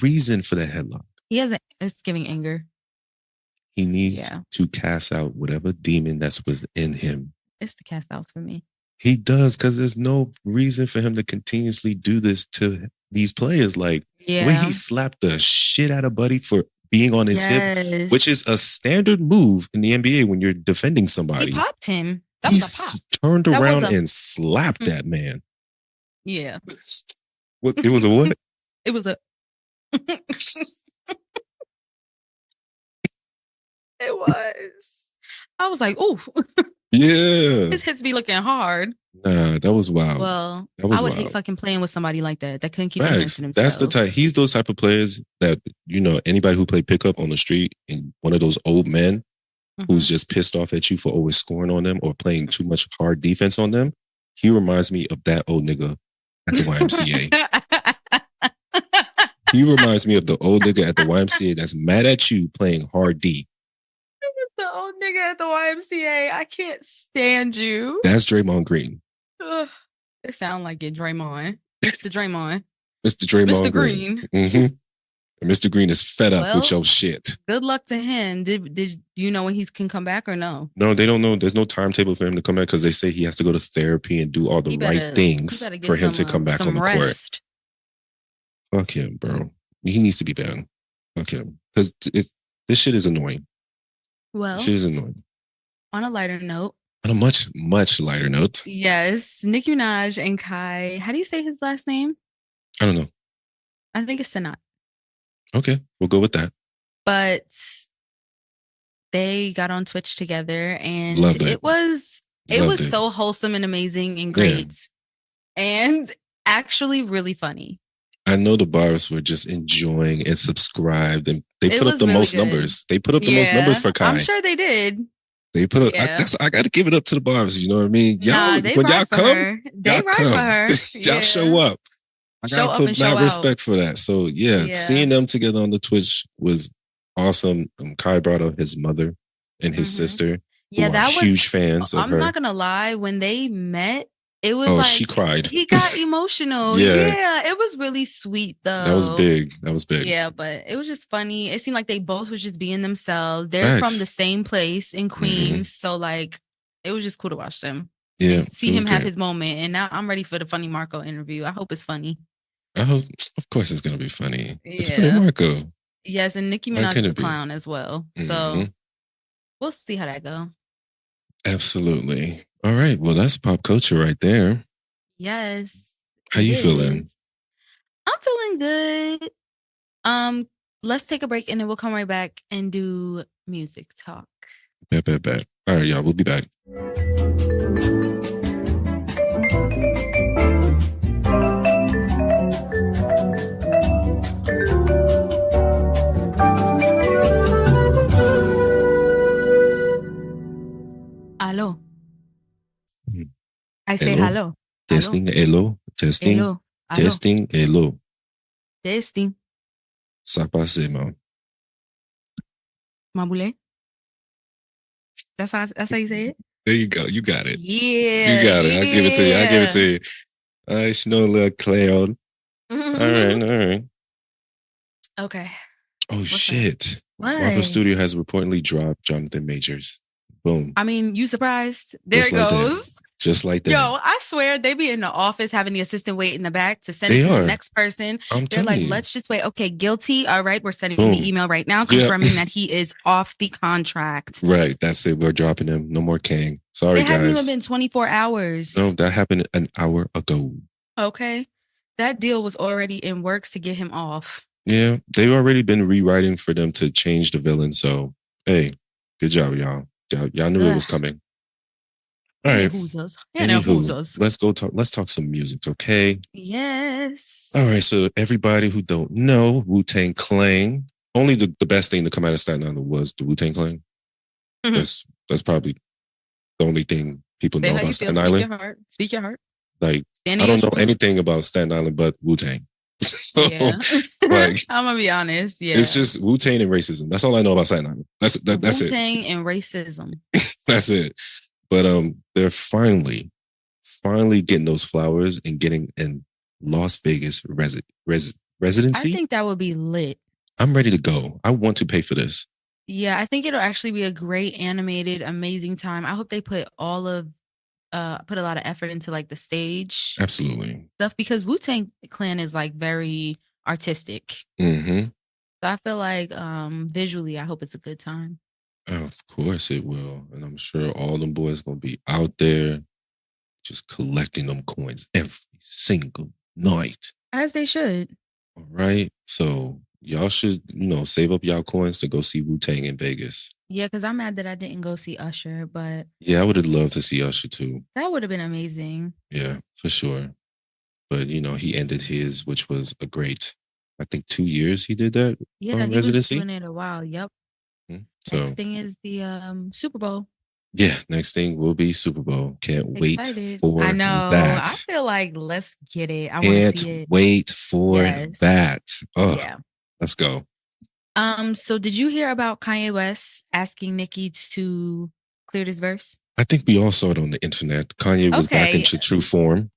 reason for that headlock. It's giving anger. He needs to cast out whatever demon that's within him. It's the cast out for me. He does, because there's no reason for him to continuously do this to these players. Like, the way he slapped the shit out of Buddy for being on his hip, which is a standard move in the NBA when you're defending somebody. He popped him. He turned around and slapped that man. Yeah. It was a what? It was a... It was. I was like, ooh. Yeah. His hits be looking hard. Nah, that was wild. Well, I would hate fucking playing with somebody like that couldn't keep their hands to themselves. That's the type. He's those type of players that, anybody who played pickup on the street and one of those old men who's just pissed off at you for always scoring on them or playing too much hard defense on them. He reminds me of that old nigga at the YMCA. He reminds me of the old nigga at the YMCA that's mad at you playing hard D. The old nigga at the YMCA. I can't stand you. That's Draymond Green. Ugh, it sounds like it, Draymond. Mr. Draymond. Mr. Draymond Mr. Green. Mm-hmm. Mr. Green is fed up with your shit. Good luck to him. Did you know when he can come back or no? No, they don't know. There's no timetable for him to come back because they say he has to go to therapy and do all the right things for him to come back on the court. Fuck him, bro. He needs to be banned. Fuck him. Because this shit is annoying. Well, shit is annoying. On a lighter note. On a much, much lighter note. Yes. Nicki Minaj and Kai. How do you say his last name? I don't know. I think it's Sanat. Okay. We'll go with that. But they got on Twitch together and it was so wholesome and amazing and great. Yeah. And actually really funny. I know the bars were just enjoying and subscribed, and they put up the most numbers. They put up the most numbers for Kai. I'm sure they did. They put up. I got to give it up to the bars. You know what I mean? Y'all, when y'all come, they ride for her. Y'all show up. I got to put mad respect for that. So seeing them together on the Twitch was awesome. Kai brought up his mother and his sister. Yeah, that was huge fans. Of her. I'm not gonna lie. When they met. It was she cried. He got emotional. Yeah, it was really sweet though. That was big. Yeah, but it was just funny. It seemed like they both was just being themselves. They're from the same place in Queens, so like it was just cool to watch them. Yeah, see him have his moment. And now I'm ready for the Funny Marco interview. I hope it's funny. I hope, of course, it's gonna be funny. It's Funny Marco. Yes, and Nicki Minaj is a clown as well. So we'll see how that go. Absolutely. All right. Well, that's pop culture right there. Yes. How you feeling? I'm feeling good. Let's take a break and then we'll come right back and do music talk. Bet. All right, y'all. We'll be back. Hello. I say hello. Testing, hello. Testing. Hello. Testing, hello. Testing. Ça passe, man. Maboule. That's how you say it? There you go. You got it. Yeah. You got it. I'll give it to you. I should know a little cloud. All right. Okay. Oh, shit. Marvel Studio has reportedly dropped Jonathan Majors. Boom. I mean, you surprised? There it goes. Just like that. Yo, I swear they be in the office having the assistant wait in the back to send it to the next person. They're like, let's just wait. Okay, guilty. All right, we're sending the email right now confirming that he is off the contract. Right, that's it. We're dropping him. No more Kang. Sorry, guys. It hasn't even been 24 hours. No, that happened an hour ago. Okay. That deal was already in works to get him off. Yeah, they've already been rewriting for them to change the villain. So, hey, good job, y'all. Y'all knew it was coming. All And right. it who's us. Anywho, let's talk some music, okay? Yes. All right. So everybody who don't know Wu-Tang Clan, only the best thing to come out of Staten Island was the Wu-Tang Clan. Mhm. That's probably the only thing people Say know how you about feel. Staten Speak your Island. heart. Speak your heart. Like, Stand I in your don't know truth. anything about Staten Island but Wu-Tang. So, Yeah. like, I'm gonna be honest. Yeah. it's just Wu-Tang and racism. That's all I know about Staten Island. That's it. Wu-Tang and racism. That's it. But they're finally getting those flowers and getting in Las Vegas I residency. think that would be lit. I'm ready to go. I want to pay for this. Yeah, I think it'll actually be a great animated, amazing time. I hope they put put a lot of effort into like the stage Absolutely. stuff because Wu-Tang Clan is like very artistic. Mm-hmm. So I feel like visually I hope it's a good time. Of course it will. And I'm sure all them boys gonna be out there just collecting them coins every single night. As they should. All right. So y'all should, save up y'all coins to go see Wu-Tang in Vegas. Yeah, because I'm mad that I didn't go see Usher, but Yeah, I would have loved to see Usher too. that would have been amazing. Yeah, for sure. But he ended his, which was a great, I think 2 years he did that Yeah, he residency. was doing it a while. Yep. So Next thing is the Super Bowl. yeah, next thing will be Super Bowl. Can't wait Excited. for I know. that. I feel like let's get it. I want to see it. Can't wait for that. Oh, Yeah. let's go. So did you hear about Kanye West asking Nicki to clear this verse? I think we all saw it on the internet. Kanye was back into true form.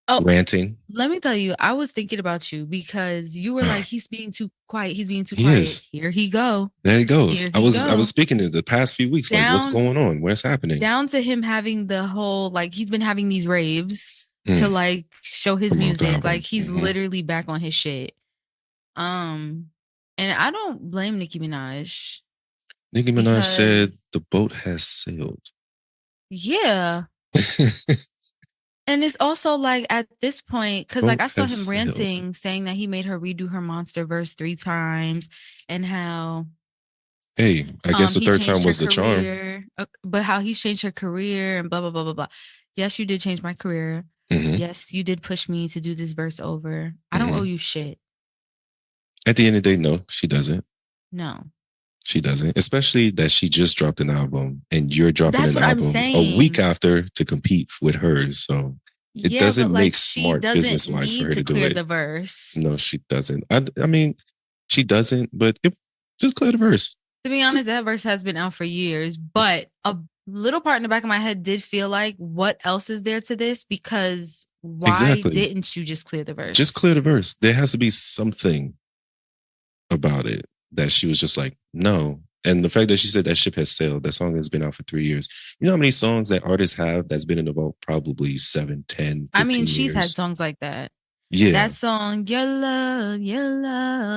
Oh, ranting. Let me tell you, I was thinking about you because you were like, he's being too quiet. He's being too He quiet. is. Here he go. There he goes. Here I he was go. speaking in the past few weeks, like what's going on? What's happening? Down to him having the whole, like he's been having these raves to like show his Promote the music. album. Like he's literally back on his shit. And I don't blame Nicki Minaj. Nicki Minaj said the boat has sailed. Yeah. And it's also like at this point, because like I saw him ranting, saying that he made her redo her monster verse 3 times and how hey, I guess the third time was the charm. But how he's changed her career and blah blah blah blah blah. Yes, you did change my career. Yes, you did push me to do this verse over. I don't owe you shit. At the end of the day, no, she doesn't. No. She doesn't. Especially that she just dropped an album and you're dropping an album a week after to compete with hers. So it doesn't make smart business wise for her to do it. The verse. No, she doesn't. I mean, she doesn't, but just clear the verse. To be honest, that verse has been out for years, but a little part in the back of my head did feel like, what else is there to this? Because why didn't you just clear the verse? Just clear the verse. There has to be something about it that she was just like, no. And the fact that she said that ship has sailed, that song has been out for 3 years. You know how many songs that artists have that's been in the vault? Probably 7, 10, 15 I mean, she's years. had songs like that. Yeah. That song, Your Love,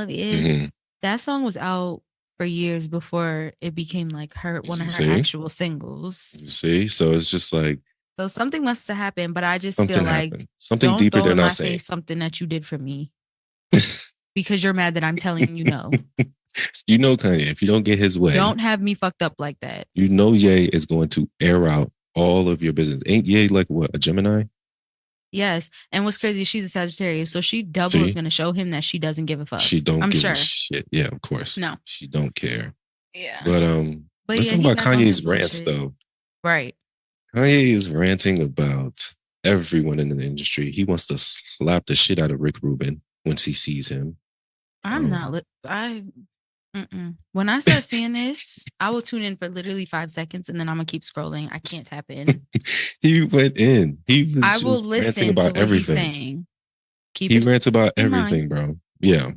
yeah. That song was out for years before it became like one of her actual singles. See? So it's just like, so something must have happened, but I just feel like something deeper than I say. Something that you did for me. Because you're mad that I'm telling you no. You know, Kanye, if you don't get his way, don't have me fucked up like that. You know, Ye is going to air out all of your business. Ain't Ye like what, a Gemini? Yes. And what's crazy, she's a Sagittarius, so she double is going to show him that she doesn't give a fuck. She don't give a shit. Yeah, of course. No. She don't care. Yeah. But let's talk about Kanye's rants, though. Right. Kanye is ranting about everyone in the industry. He wants to slap the shit out of Rick Rubin once he sees him. I'm not. When I start seeing this, I will tune in for literally 5 seconds and then I'm gonna keep scrolling. I can't tap in. He went in. I will listen about to what everything. He's saying. He rants about everything, bro. Yeah.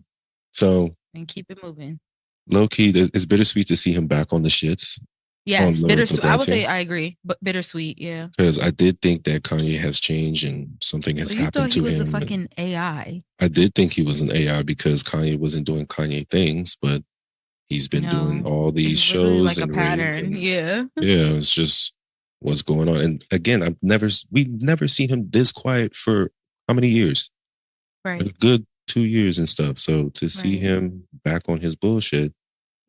So and keep it moving. Low key, it's bittersweet to see him back on the shits. Yes, bittersweet. I would say I agree, but bittersweet, yeah. Because I did think that Kanye has changed and something has happened to him. You thought he was a fucking AI. I did think he was an AI because Kanye wasn't doing Kanye things, but he's been doing all these shows like and a pattern. Yeah. Yeah, it's just what's going on. And again, we've never seen him this quiet for how many years? Right. Like a good 2 years and stuff. So to see him back on his bullshit,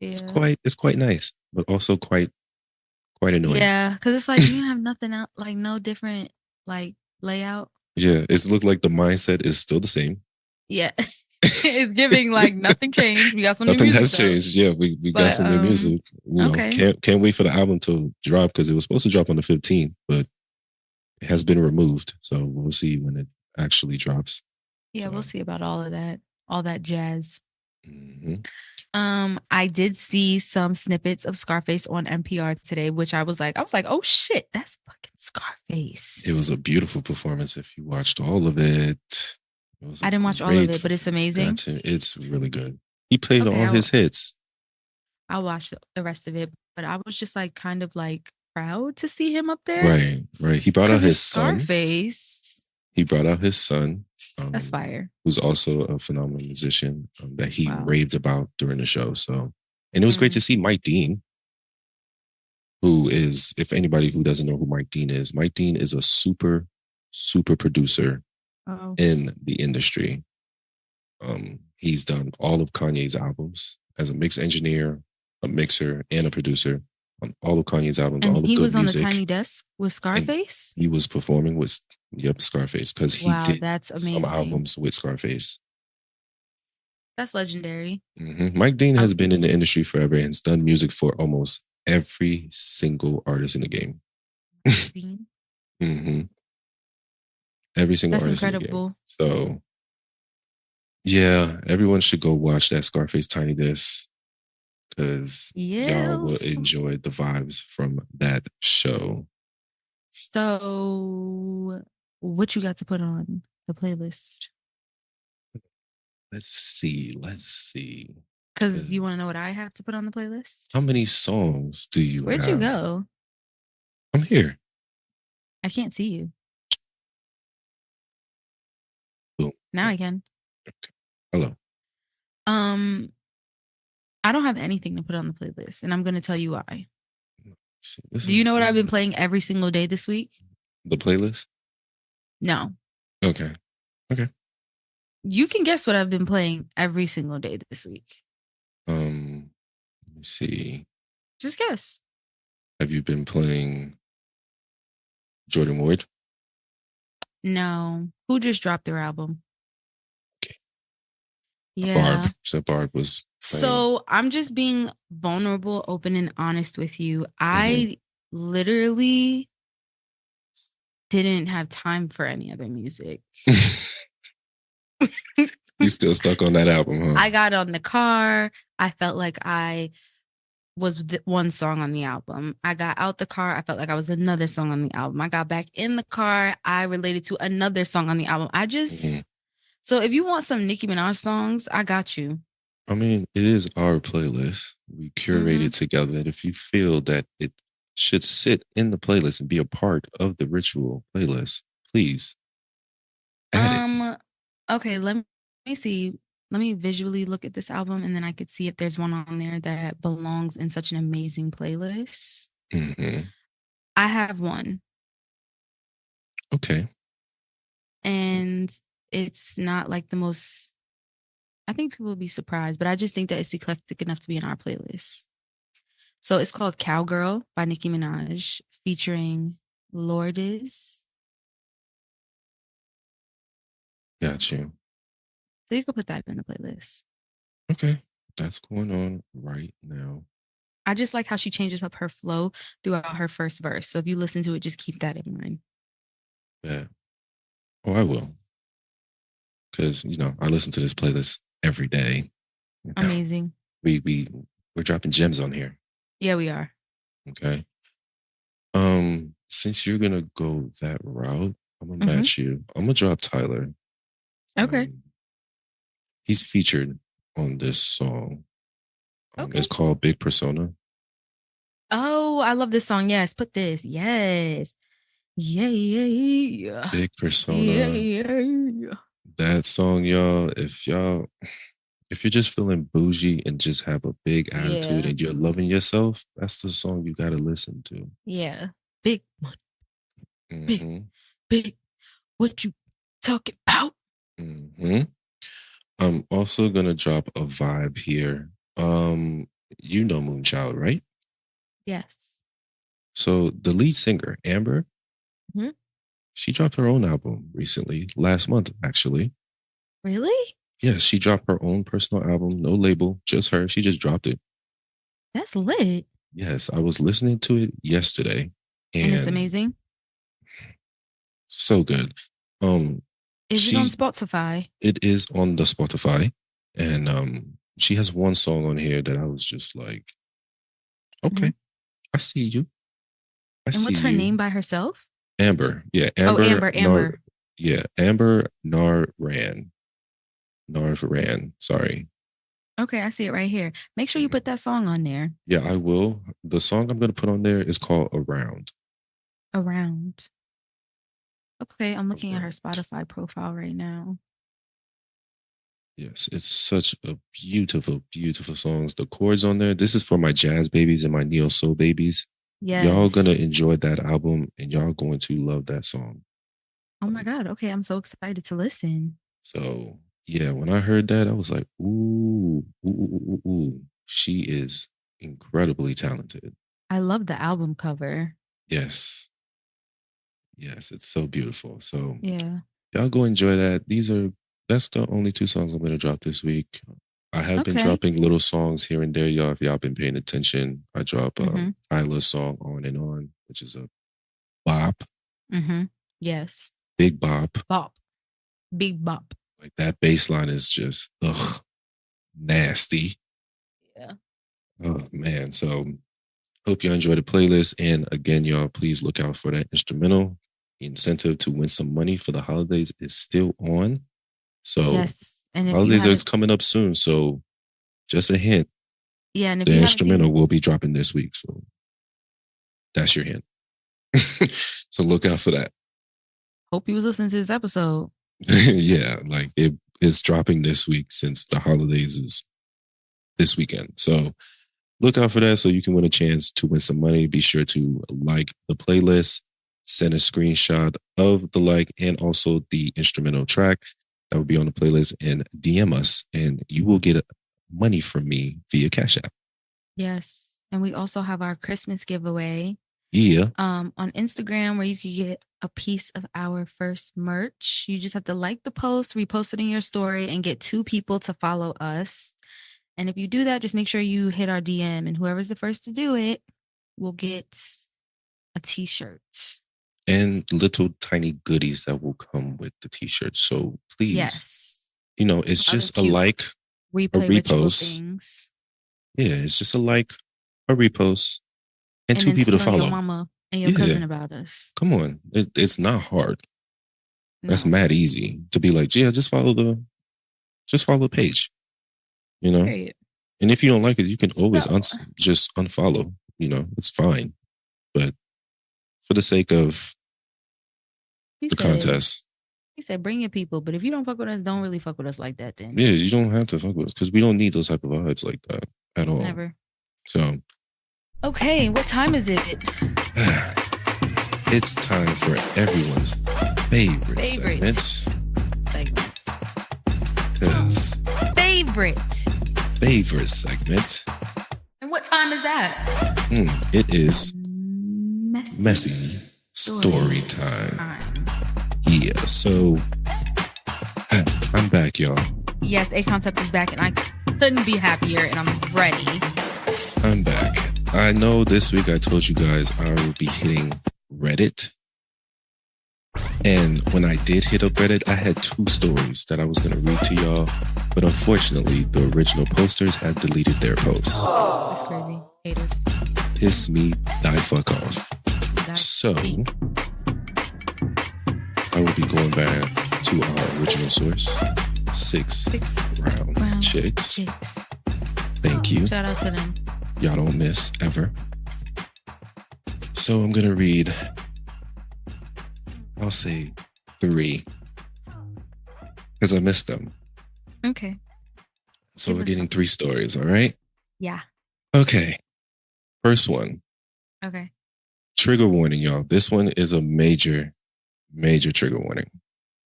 it's quite nice, but also quite Quite annoying. Yeah, because it's like you have nothing out, like no different like layout. Yeah, it's looked like the mindset is still the same. Yeah. It's giving like nothing changed. We got some new Nothing music has though. changed. Yeah, we got But some new music. okay. Can't wait for the album to drop because it was supposed to drop on the 15th, but it has been removed. So we'll see when it actually drops. Yeah, we'll So, see about all of that. All that jazz. mhm. I did see some snippets of Scarface on NPR today, which I was like, oh shit, that's fucking Scarface. It was a beautiful performance. If you watched all of it, it was a I didn't watch all of great. it, but it's amazing. It's really good. He played Okay, all his hits. I'll watch the rest of it. But I was just like kind of like proud to see him up there Right, right. He brought out because it's his son. Scarface. He brought out his son, That's fire. who's also a phenomenal musician that he Wow. raved about during the show. So, and it was great to see Mike Dean, who is, if anybody who doesn't know who Mike Dean is a super, super producer Oh. in the industry. He's done all of Kanye's albums as a mix engineer, a mixer, and a producer on all of Kanye's albums, all And of he Good was on the Music. Tiny Desk with Scarface. And he was performing with Scarface because he Wow, did that's amazing. some albums with Scarface. That's legendary. Mike Dean has been in the industry forever and has done music for almost every single artist in the game. Dean. Every single That's artist incredible. in the game. So, yeah, everyone should go watch that Scarface Tiny Disc because y'all will enjoy the vibes from that show. So, what you got to put on the playlist? Let's see. Because you want to know what I have to put on the playlist? How many songs do you Where'd have? you go? I'm here. I can't see you. Boom. Now I can. Okay. Hello. I don't have anything to put on the playlist, and I'm going to tell you why. Do you know what I've been playing every single day this week? The playlist? No. Okay. You can guess what I've been playing every single day this week. Let me see. Just guess. Have you been playing Jordan Ward? No. Who just dropped their album? Okay. Yeah. Barb. So Barb was playing. So I'm just being vulnerable, open, and honest with you. I literally didn't have time for any other music. You still stuck on that album, huh? I got on the car. I felt like I was one song on the album. I got out the car. I felt like I was another song on the album. I got back in the car. I related to another song on the album. I just, so if you want some Nicki Minaj songs, I got you. I mean, it is our playlist. We curate it together. And if you feel that it should sit in the playlist and be a part of the ritual playlist, please add it. Okay, let me see. Let me visually look at this album and then I could see if there's one on there that belongs in such an amazing playlist. I have one. Okay. And it's not like the most, I think people will be surprised, but I just think that it's eclectic enough to be in our playlist. So it's called Cowgirl by Nicki Minaj featuring Lourdes. Got you. So you could put that in the playlist. Okay. That's going on right now. I just like how she changes up her flow throughout her first verse. So if you listen to it, just keep that in mind. Yeah. Oh, I will. Because, I listen to this playlist every day. Amazing. We're dropping gems on here. Yeah, we are. Okay. Since you're gonna go that route, I'm gonna match you. I'm gonna drop Tyler. Okay. He's featured on this song. Okay. It's called Big Persona. Oh, I love this song. Yes, put this. Yes. Yeah. Big Persona. Yeah. That song, y'all, if you're just feeling bougie and just have a big attitude and you're loving yourself, that's the song you gotta listen to. Yeah. Big money. Big. What you talking about? I'm also gonna drop a vibe here. You know Moonchild, right? Yes. So the lead singer, Amber, Mhm. she dropped her own album recently, last month, actually. Really? Yes, she dropped her own personal album, no label, just her. She just dropped it. That's lit. Yes, I was listening to it yesterday And it's and amazing. so good. Um, Is it on she Spotify? it is on the Spotify, and she has one song on here that I was just like, Mhm. okay, I see you, I And see what's her you. name by herself? Amber, yeah, Oh, Amber Amber, Nar, Amber. yeah, Amber Narvaran. Sorry, Okay, I see it right here. Make sure you Mhm. put that song on there. Yeah, I will. The song I'm gonna put on there is called "Around." Around. Okay, I'm looking at her Around. Spotify profile right now. Yes, it's such a beautiful, beautiful songs. The chords on there. This is for my jazz babies and my neo soul babies. Y'all gonna Yes. enjoy that album, and y'all going to love that song. Oh my God. Okay, I'm so excited to listen. So yeah, when I heard that, I was like, ooh, ooh, ooh, ooh, ooh. She is incredibly talented. I love the album cover. Yes, yes, it's so beautiful. So Yeah. y'all go enjoy that. That's the only two songs I'm gonna drop this week. I have been Okay. dropping little songs here and there, y'all. If y'all been paying attention, I drop Mm-hmm. Tyler's song "On and On," which is a bop, Mm-hmm. Yes. big bop. Bop. Big bop. Like that bass line is just nasty. Yeah. Oh man. So hope you enjoy the playlist. And again, y'all, please look out for that instrumental. The incentive to win some money for the holidays is still on. So Yes. And if you holidays are haven't, coming up soon. So just a hint, yeah, and if the you haven't seen, instrumental will be dropping this week. So that's your hint. So look out for that. hope you was listening to this episode. Yeah, like it is dropping this week since the holidays is this weekend. So look out for that so you can win a chance to win some money. Be sure to like the playlist, send a screenshot of the like and also the instrumental track that will be on the playlist and DM us, and you will get money from me via Cash App. Yes. And we also have our Christmas giveaway Yeah. on Instagram where you can get a piece of our first merch. You just have to like the post, repost it in your story, and get 2 people to follow us. And if you do that, just make sure you hit our DM, and whoever's the first to do it will get a t-shirt. And little tiny goodies that will come with the t-shirt. So please, Yes. it's Other just a cute like, a replay ritual repost. things. Yeah, it's just a like, a repost, and And two then people to tell your follow. mama and your Yeah, cousin about us. come on. It's not hard. That's No. mad easy to be like, yeah, just follow the page, you know? Period. And if you don't like it, you can always So just unfollow, it's fine. But for the sake of he the said, contest, bring your people, but if you don't fuck with us, don't really fuck with us like that then. yeah, you don't have to fuck with us because we don't need those type of vibes like that at all. Never. So, Okay, what time is it? it's time for everyone's favorite Favorites. segment. Segments. Because Favorite segment. And what time is that? It is Messy story time. Yeah, so I'm back, y'all. Yes, A Concept is back, and I couldn't be happier, and I'm ready. I'm back. I know this week I told you guys I would be hitting Reddit. And when I did hit up Reddit, I had 2 stories that I was going to read to y'all. But unfortunately, the original posters had deleted their posts. That's crazy. Haters. Piss me die fuck off. So I will be going back to our original source, 6 Round Chicks. Thank you. Shout out to them. Y'all don't miss ever. So I'm going to read, I'll say 3, because I missed them. Okay. So we're getting 3 stories, all right? Yeah. Okay. First one. Okay. Trigger warning, y'all. This one is a major, major trigger warning.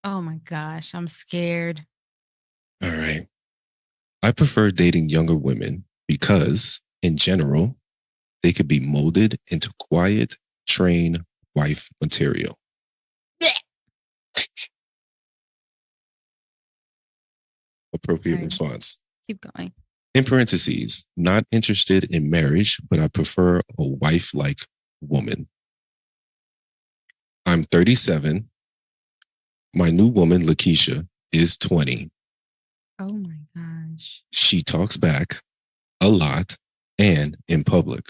Oh my gosh, I'm scared. All right. I prefer dating younger women because, in general, they could be molded into quiet, trained wife material. Appropriate response. Keep going. In parentheses, not interested in marriage, but I prefer a wife-like woman. I'm 37. My new woman, Lakeisha, is 20. Oh my gosh. She talks back a lot and in public.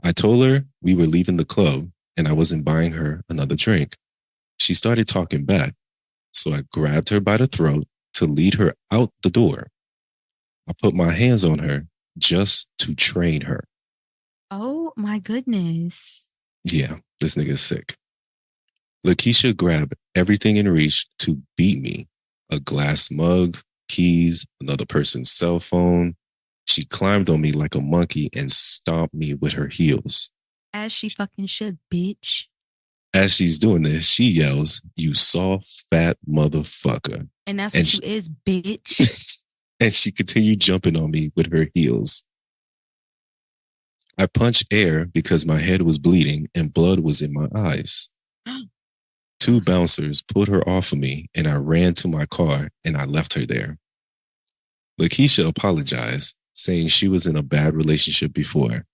I told her we were leaving the club and I wasn't buying her another drink. She started talking back, so I grabbed her by the throat to lead her out the door. I put my hands on her just to train her. Oh my goodness. Yeah, this nigga's sick. Lakeisha grabbed everything in reach to beat me. A glass mug, keys, another person's cell phone. She climbed on me like a monkey and stomped me with her heels. As she fucking should, bitch. As she's doing this, she yells, "You soft, fat motherfucker." And that's what you is, bitch. And she continued jumping on me with her heels. I punched air because my head was bleeding and blood was in my eyes. 2 bouncers pulled her off of me and I ran to my car and I left her there. Lakeisha apologized, saying she was in a bad relationship before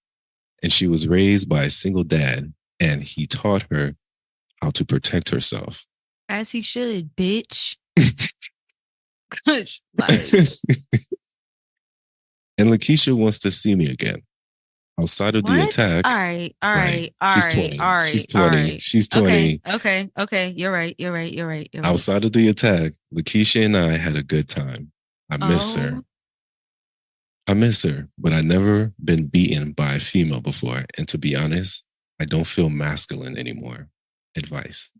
and she was raised by a single dad and he taught her how to protect herself. As he should, bitch. And Lakeisha wants to see me again. Outside of the attack. All right. She's 20. She's 20. Okay. You're right. Outside of the attack, Lakeisha and I had a good time. I miss her. I miss her, but I've never been beaten by a female before. And to be honest, I don't feel masculine anymore. Advice.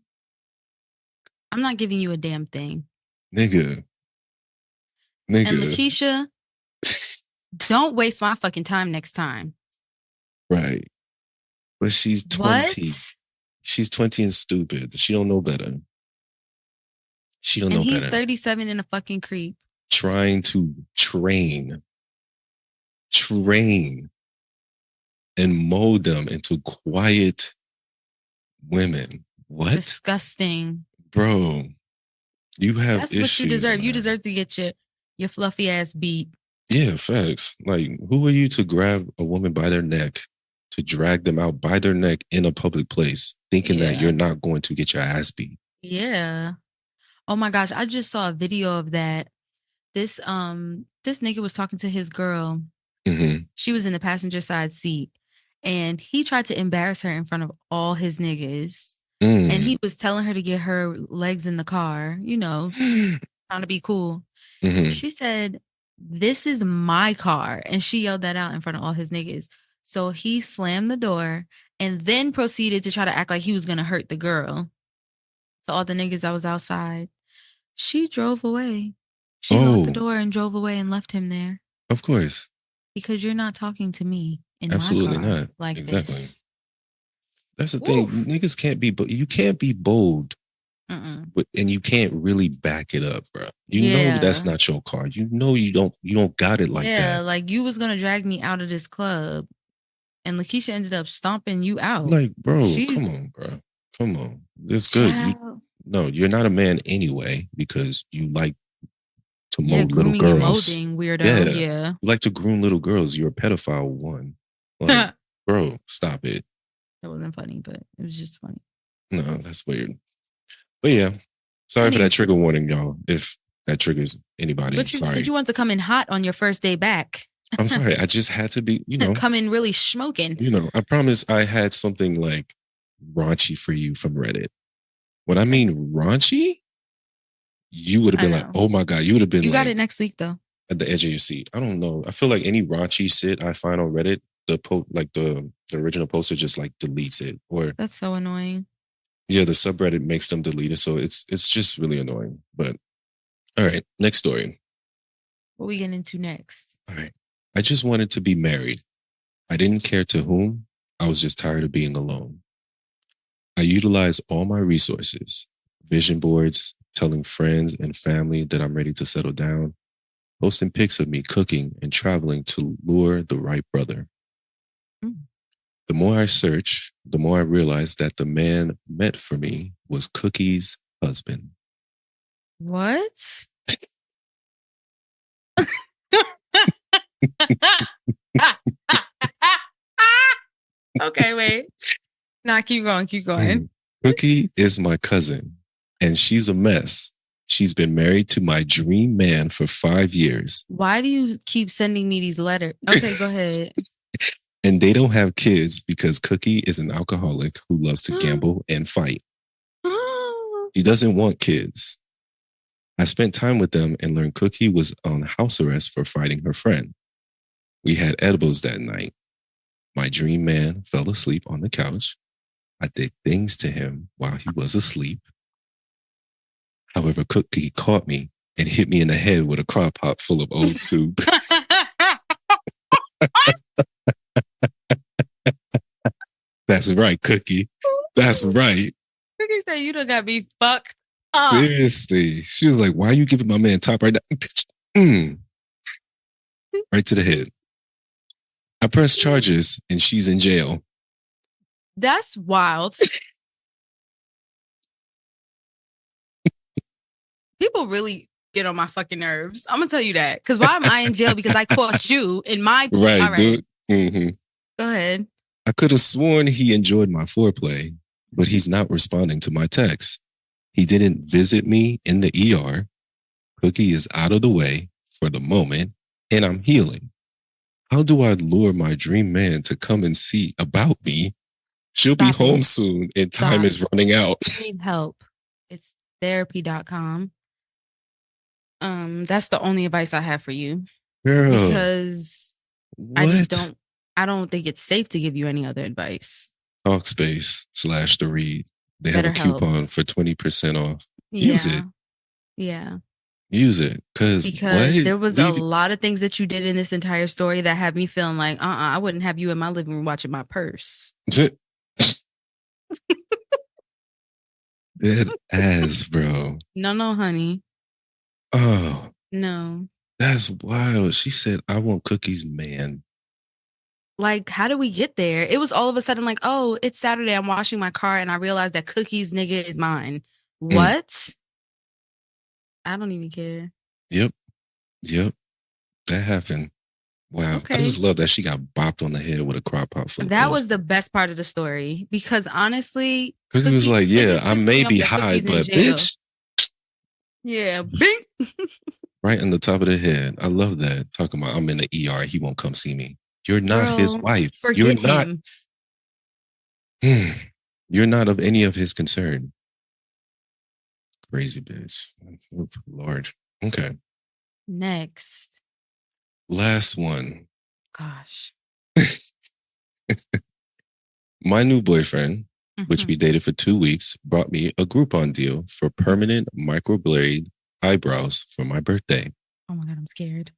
I'm not giving you a damn thing. Nigga. And Lakeisha, don't waste my fucking time next time. Right. But she's 20. What? She's 20 and stupid. She don't know better. She don't know better. And he's 37 and a fucking creep. Trying to train and mold them into quiet women. What? Disgusting. Bro, you have That's issues. What you deserve. Man. You deserve to get your fluffy ass beat. Yeah, facts. Like, who are you to grab a woman by their neck, to drag them out by their neck in a public place, thinking that you're not going to get your ass beat? Yeah. Oh my gosh, I just saw a video of that. This nigga was talking to his girl. Mm-hmm. She was in the passenger side seat, and he tried to embarrass her in front of all his niggas. And he was telling her to get her legs in the car, trying to be cool. Mm-hmm. She said, "This is my car." And she yelled that out in front of all his niggas. So he slammed the door and then proceeded to try to act like he was going to hurt the girl. So all the niggas that was outside, she drove away. She locked the door and drove away and left him there. Of course. Because you're not talking to me in Absolutely my car not. like exactly. this. That's the thing. Niggas can't be, but you can't be bold. And you can't really back it up, bro. You know that's not your car. You know you don't got it like that. Yeah, like you was gonna drag me out of this club, and Lakeisha ended up stomping you out. Like, bro, come on, bro. Come on. It's good. You're not a man anyway because you like to mold little girls. And molding, weirdo. Yeah. You like to groom little girls. You're a pedophile one. Like, bro, stop it. It wasn't funny, but it was just funny. No, that's weird. But yeah, sorry for that trigger warning, y'all. If that triggers anybody, but you sorry. said you wanted to come in hot on your first day back. I'm sorry. I just had to be, come in really smoking. I promise I had something like raunchy for you from Reddit. When I mean raunchy, you would have been like, oh my God, you would have been You like, got it next week though. At the edge of your seat. I don't know. I feel like any raunchy shit I find on Reddit, the original poster just like deletes it. Or that's so annoying. Yeah, the subreddit makes them delete it. So it's just really annoying. But all right, next story. What are we getting into next? All right. I just wanted to be married. I didn't care to whom. I was just tired of being alone. I utilized all my resources, vision boards, telling friends and family that I'm ready to settle down, posting pics of me cooking and traveling to lure the right brother. Mm. The more I search, the more I realize that the man meant for me was Cookie's husband. What? Okay, wait. Nah, keep going, keep going. Cookie is my cousin, and she's a mess. She's been married to my dream man for 5 years. Why do you keep sending me these letters? Okay, go ahead. And they don't have kids because Cookie is an alcoholic who loves to gamble and fight. He doesn't want kids. I spent time with them and learned Cookie was on house arrest for fighting her friend. We had edibles that night. My dream man fell asleep on the couch. I did things to him while he was asleep. However, Cookie caught me and hit me in the head with a crock pot full of old soup. That's right, Cookie. That's right. Cookie said you done got me fucked up. Seriously. She was like, why are you giving my man top right now? Bitch. Right to the head. I pressed charges and she's in jail. That's wild. People really get on my fucking nerves. I'm gonna tell you that. Because why am I in jail? Because I caught you in my right, all right. dude. Mm-hmm. Go ahead. I could have sworn he enjoyed my foreplay, but he's not responding to my texts. He didn't visit me in the ER. Cookie is out of the way for the moment, and I'm healing. How do I lure my dream man to come and see about me? She'll Stop be home it. soon and time is running out. You need help. It's therapy.com. That's the only advice I have for you. Girl, because what? I don't think it's safe to give you any other advice. Talkspace/the read. They Better have a help. coupon for 20% off. Yeah. Use it. Yeah. Use it. Because what? there was a lot of things that you did in this entire story that had me feeling like, I wouldn't have you in my living room watching my purse. Dead ass, bro. No, honey. Oh. No. That's wild. She said, I want Cookie's man. Like, how did we get there? It was all of a sudden like, oh, it's Saturday. I'm washing my car and I realized that Cookie's nigga is mine. What? I don't even care. Yep. That happened. Wow. Okay. I just love that she got bopped on the head with a crock pot full of That was the best part of the story because honestly, Cookie was like, yeah, I may be high, but bitch. Yeah, bing. Right in the top of the head. I love that. Talking about I'm in the ER. He won't come see me. You're not his wife. You're not. You're not of any of his concern. Crazy bitch. Oh, Lord. Okay. Next. Last one. Gosh. My new boyfriend, which we dated for 2 weeks, brought me a Groupon deal for permanent microblade eyebrows for my birthday. Oh my God, I'm scared.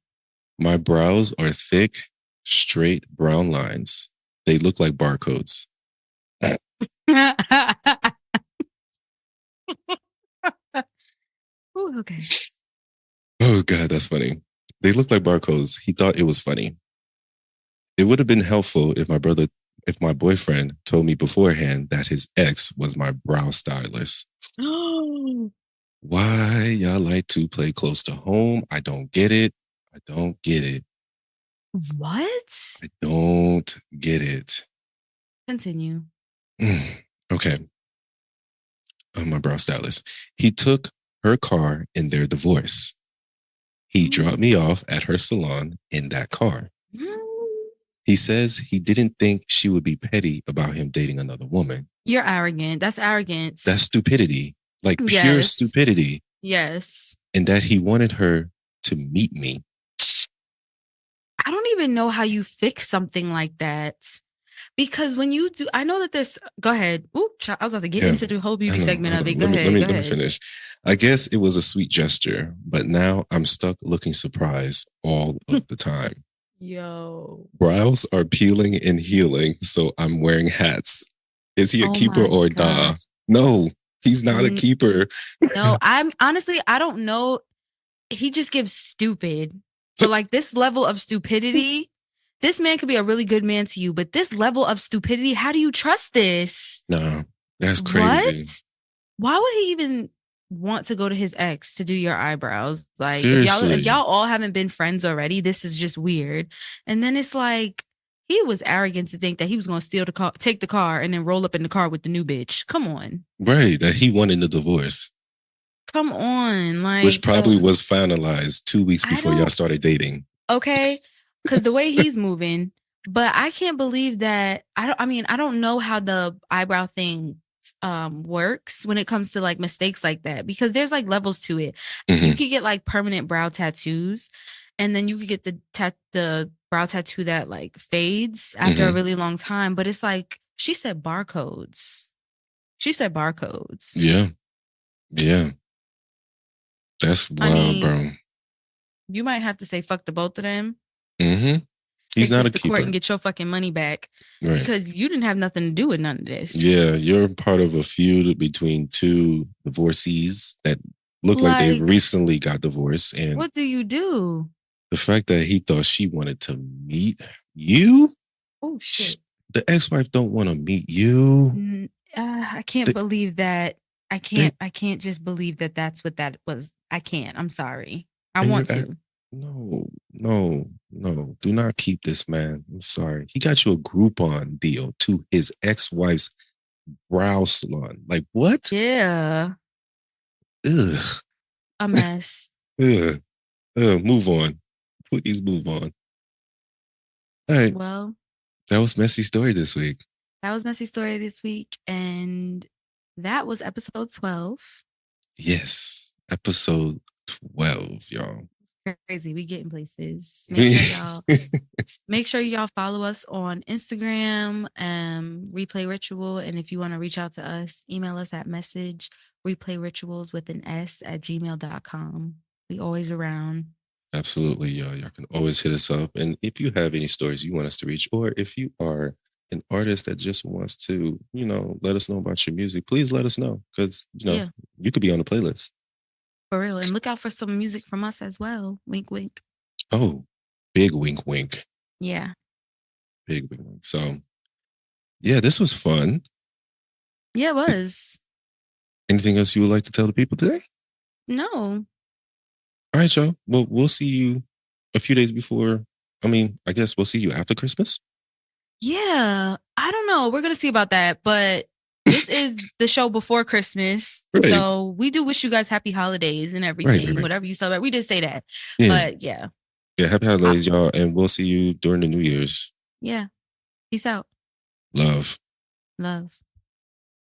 My brows are thick, straight brown lines. They look like barcodes. Ooh, okay. Oh God, that's funny. They look like barcodes. He thought it was funny. It would have been helpful if my boyfriend told me beforehand that his ex was my brow stylist. Why y'all like to play close to home? I don't get it. What? I don't get it. Continue. Okay. My brow stylist. He took her car in their divorce. He dropped me off at her salon in that car. He says he didn't think she would be petty about him dating another woman. You're arrogant. That's arrogance. That's stupidity. Like pure stupidity. Yes. And that he wanted her to meet me. I don't even know how you fix something like that. Because when you do, I know that there's, go ahead. Ooh, I was about to get into the whole beauty segment of it. Go ahead. Let me finish. I guess it was a sweet gesture, but now I'm stuck looking surprised all of the time. Yo. Brows are peeling and healing, so I'm wearing hats. Is he a keeper or nah? No, he's not a keeper. No, I'm honestly, I don't know. He just gives stupid. So like this level of stupidity, this man could be a really good man to you, but this level of stupidity, how do you trust this? No, that's crazy. What? Why would he even want to go to his ex to do your eyebrows? Like, Seriously. if y'all all haven't been friends already, this is just weird. And then it's like he was arrogant to think that he was going to steal the car, take the car, and then roll up in the car with the new bitch. Come on. Right, that he wanted the divorce. Come on, like, which probably was finalized 2 weeks before y'all started dating. Okay, because the way he's moving, but I can't believe that. I don't know how the eyebrow thing works when it comes to like mistakes like that, because there's like levels to it. You could get like permanent brow tattoos, and then you could get the brow tattoo that like fades after a really long time. But it's like she said barcodes. Yeah. That's wild, bro. You might have to say fuck the both of them. He's not a to keeper. Court and get your fucking money back, right? Because you didn't have nothing to do with none of this. Yeah, you're part of a feud between two divorcees that look like they recently got divorced. And what do you do? The fact that he thought she wanted to meet you. Oh shit! The ex-wife don't want to meet you. I can't believe that. I can't just believe that that's what that was. I can't. I'm sorry. I want to. No. Do not keep this man. I'm sorry. He got you a Groupon deal to his ex-wife's brow salon. Like what? Yeah. Ugh. A mess. Ugh. Move on. Please move on. All right. Well, that was Messy Story this week. And that was episode 12. Yes. Episode 12, y'all. Crazy. We getting places. Make sure y'all follow us on Instagram, Replay Ritual. And if you want to reach out to us, email us at message replayrituals@gmail.com. We always around. Absolutely, y'all. Y'all can always hit us up. And if you have any stories you want us to reach, or if you are an artist that just wants to, let us know about your music, please let us know. Because, you could be on the playlist. For real. And look out for some music from us as well. Wink, wink. Oh, big wink, wink. Yeah. Big wink, wink. So, yeah, this was fun. Yeah, it was. Anything else you would like to tell the people today? No. All right, y'all. Well, we'll see you a few days before. I guess we'll see you after Christmas. Yeah. I don't know. We're going to see about that. But this is the show before Christmas. Right. So we do wish you guys happy holidays and everything, right. Whatever you celebrate. We did say that. Yeah. But yeah. Yeah, happy holidays, y'all. And we'll see you during the New Year's. Yeah. Peace out. Love.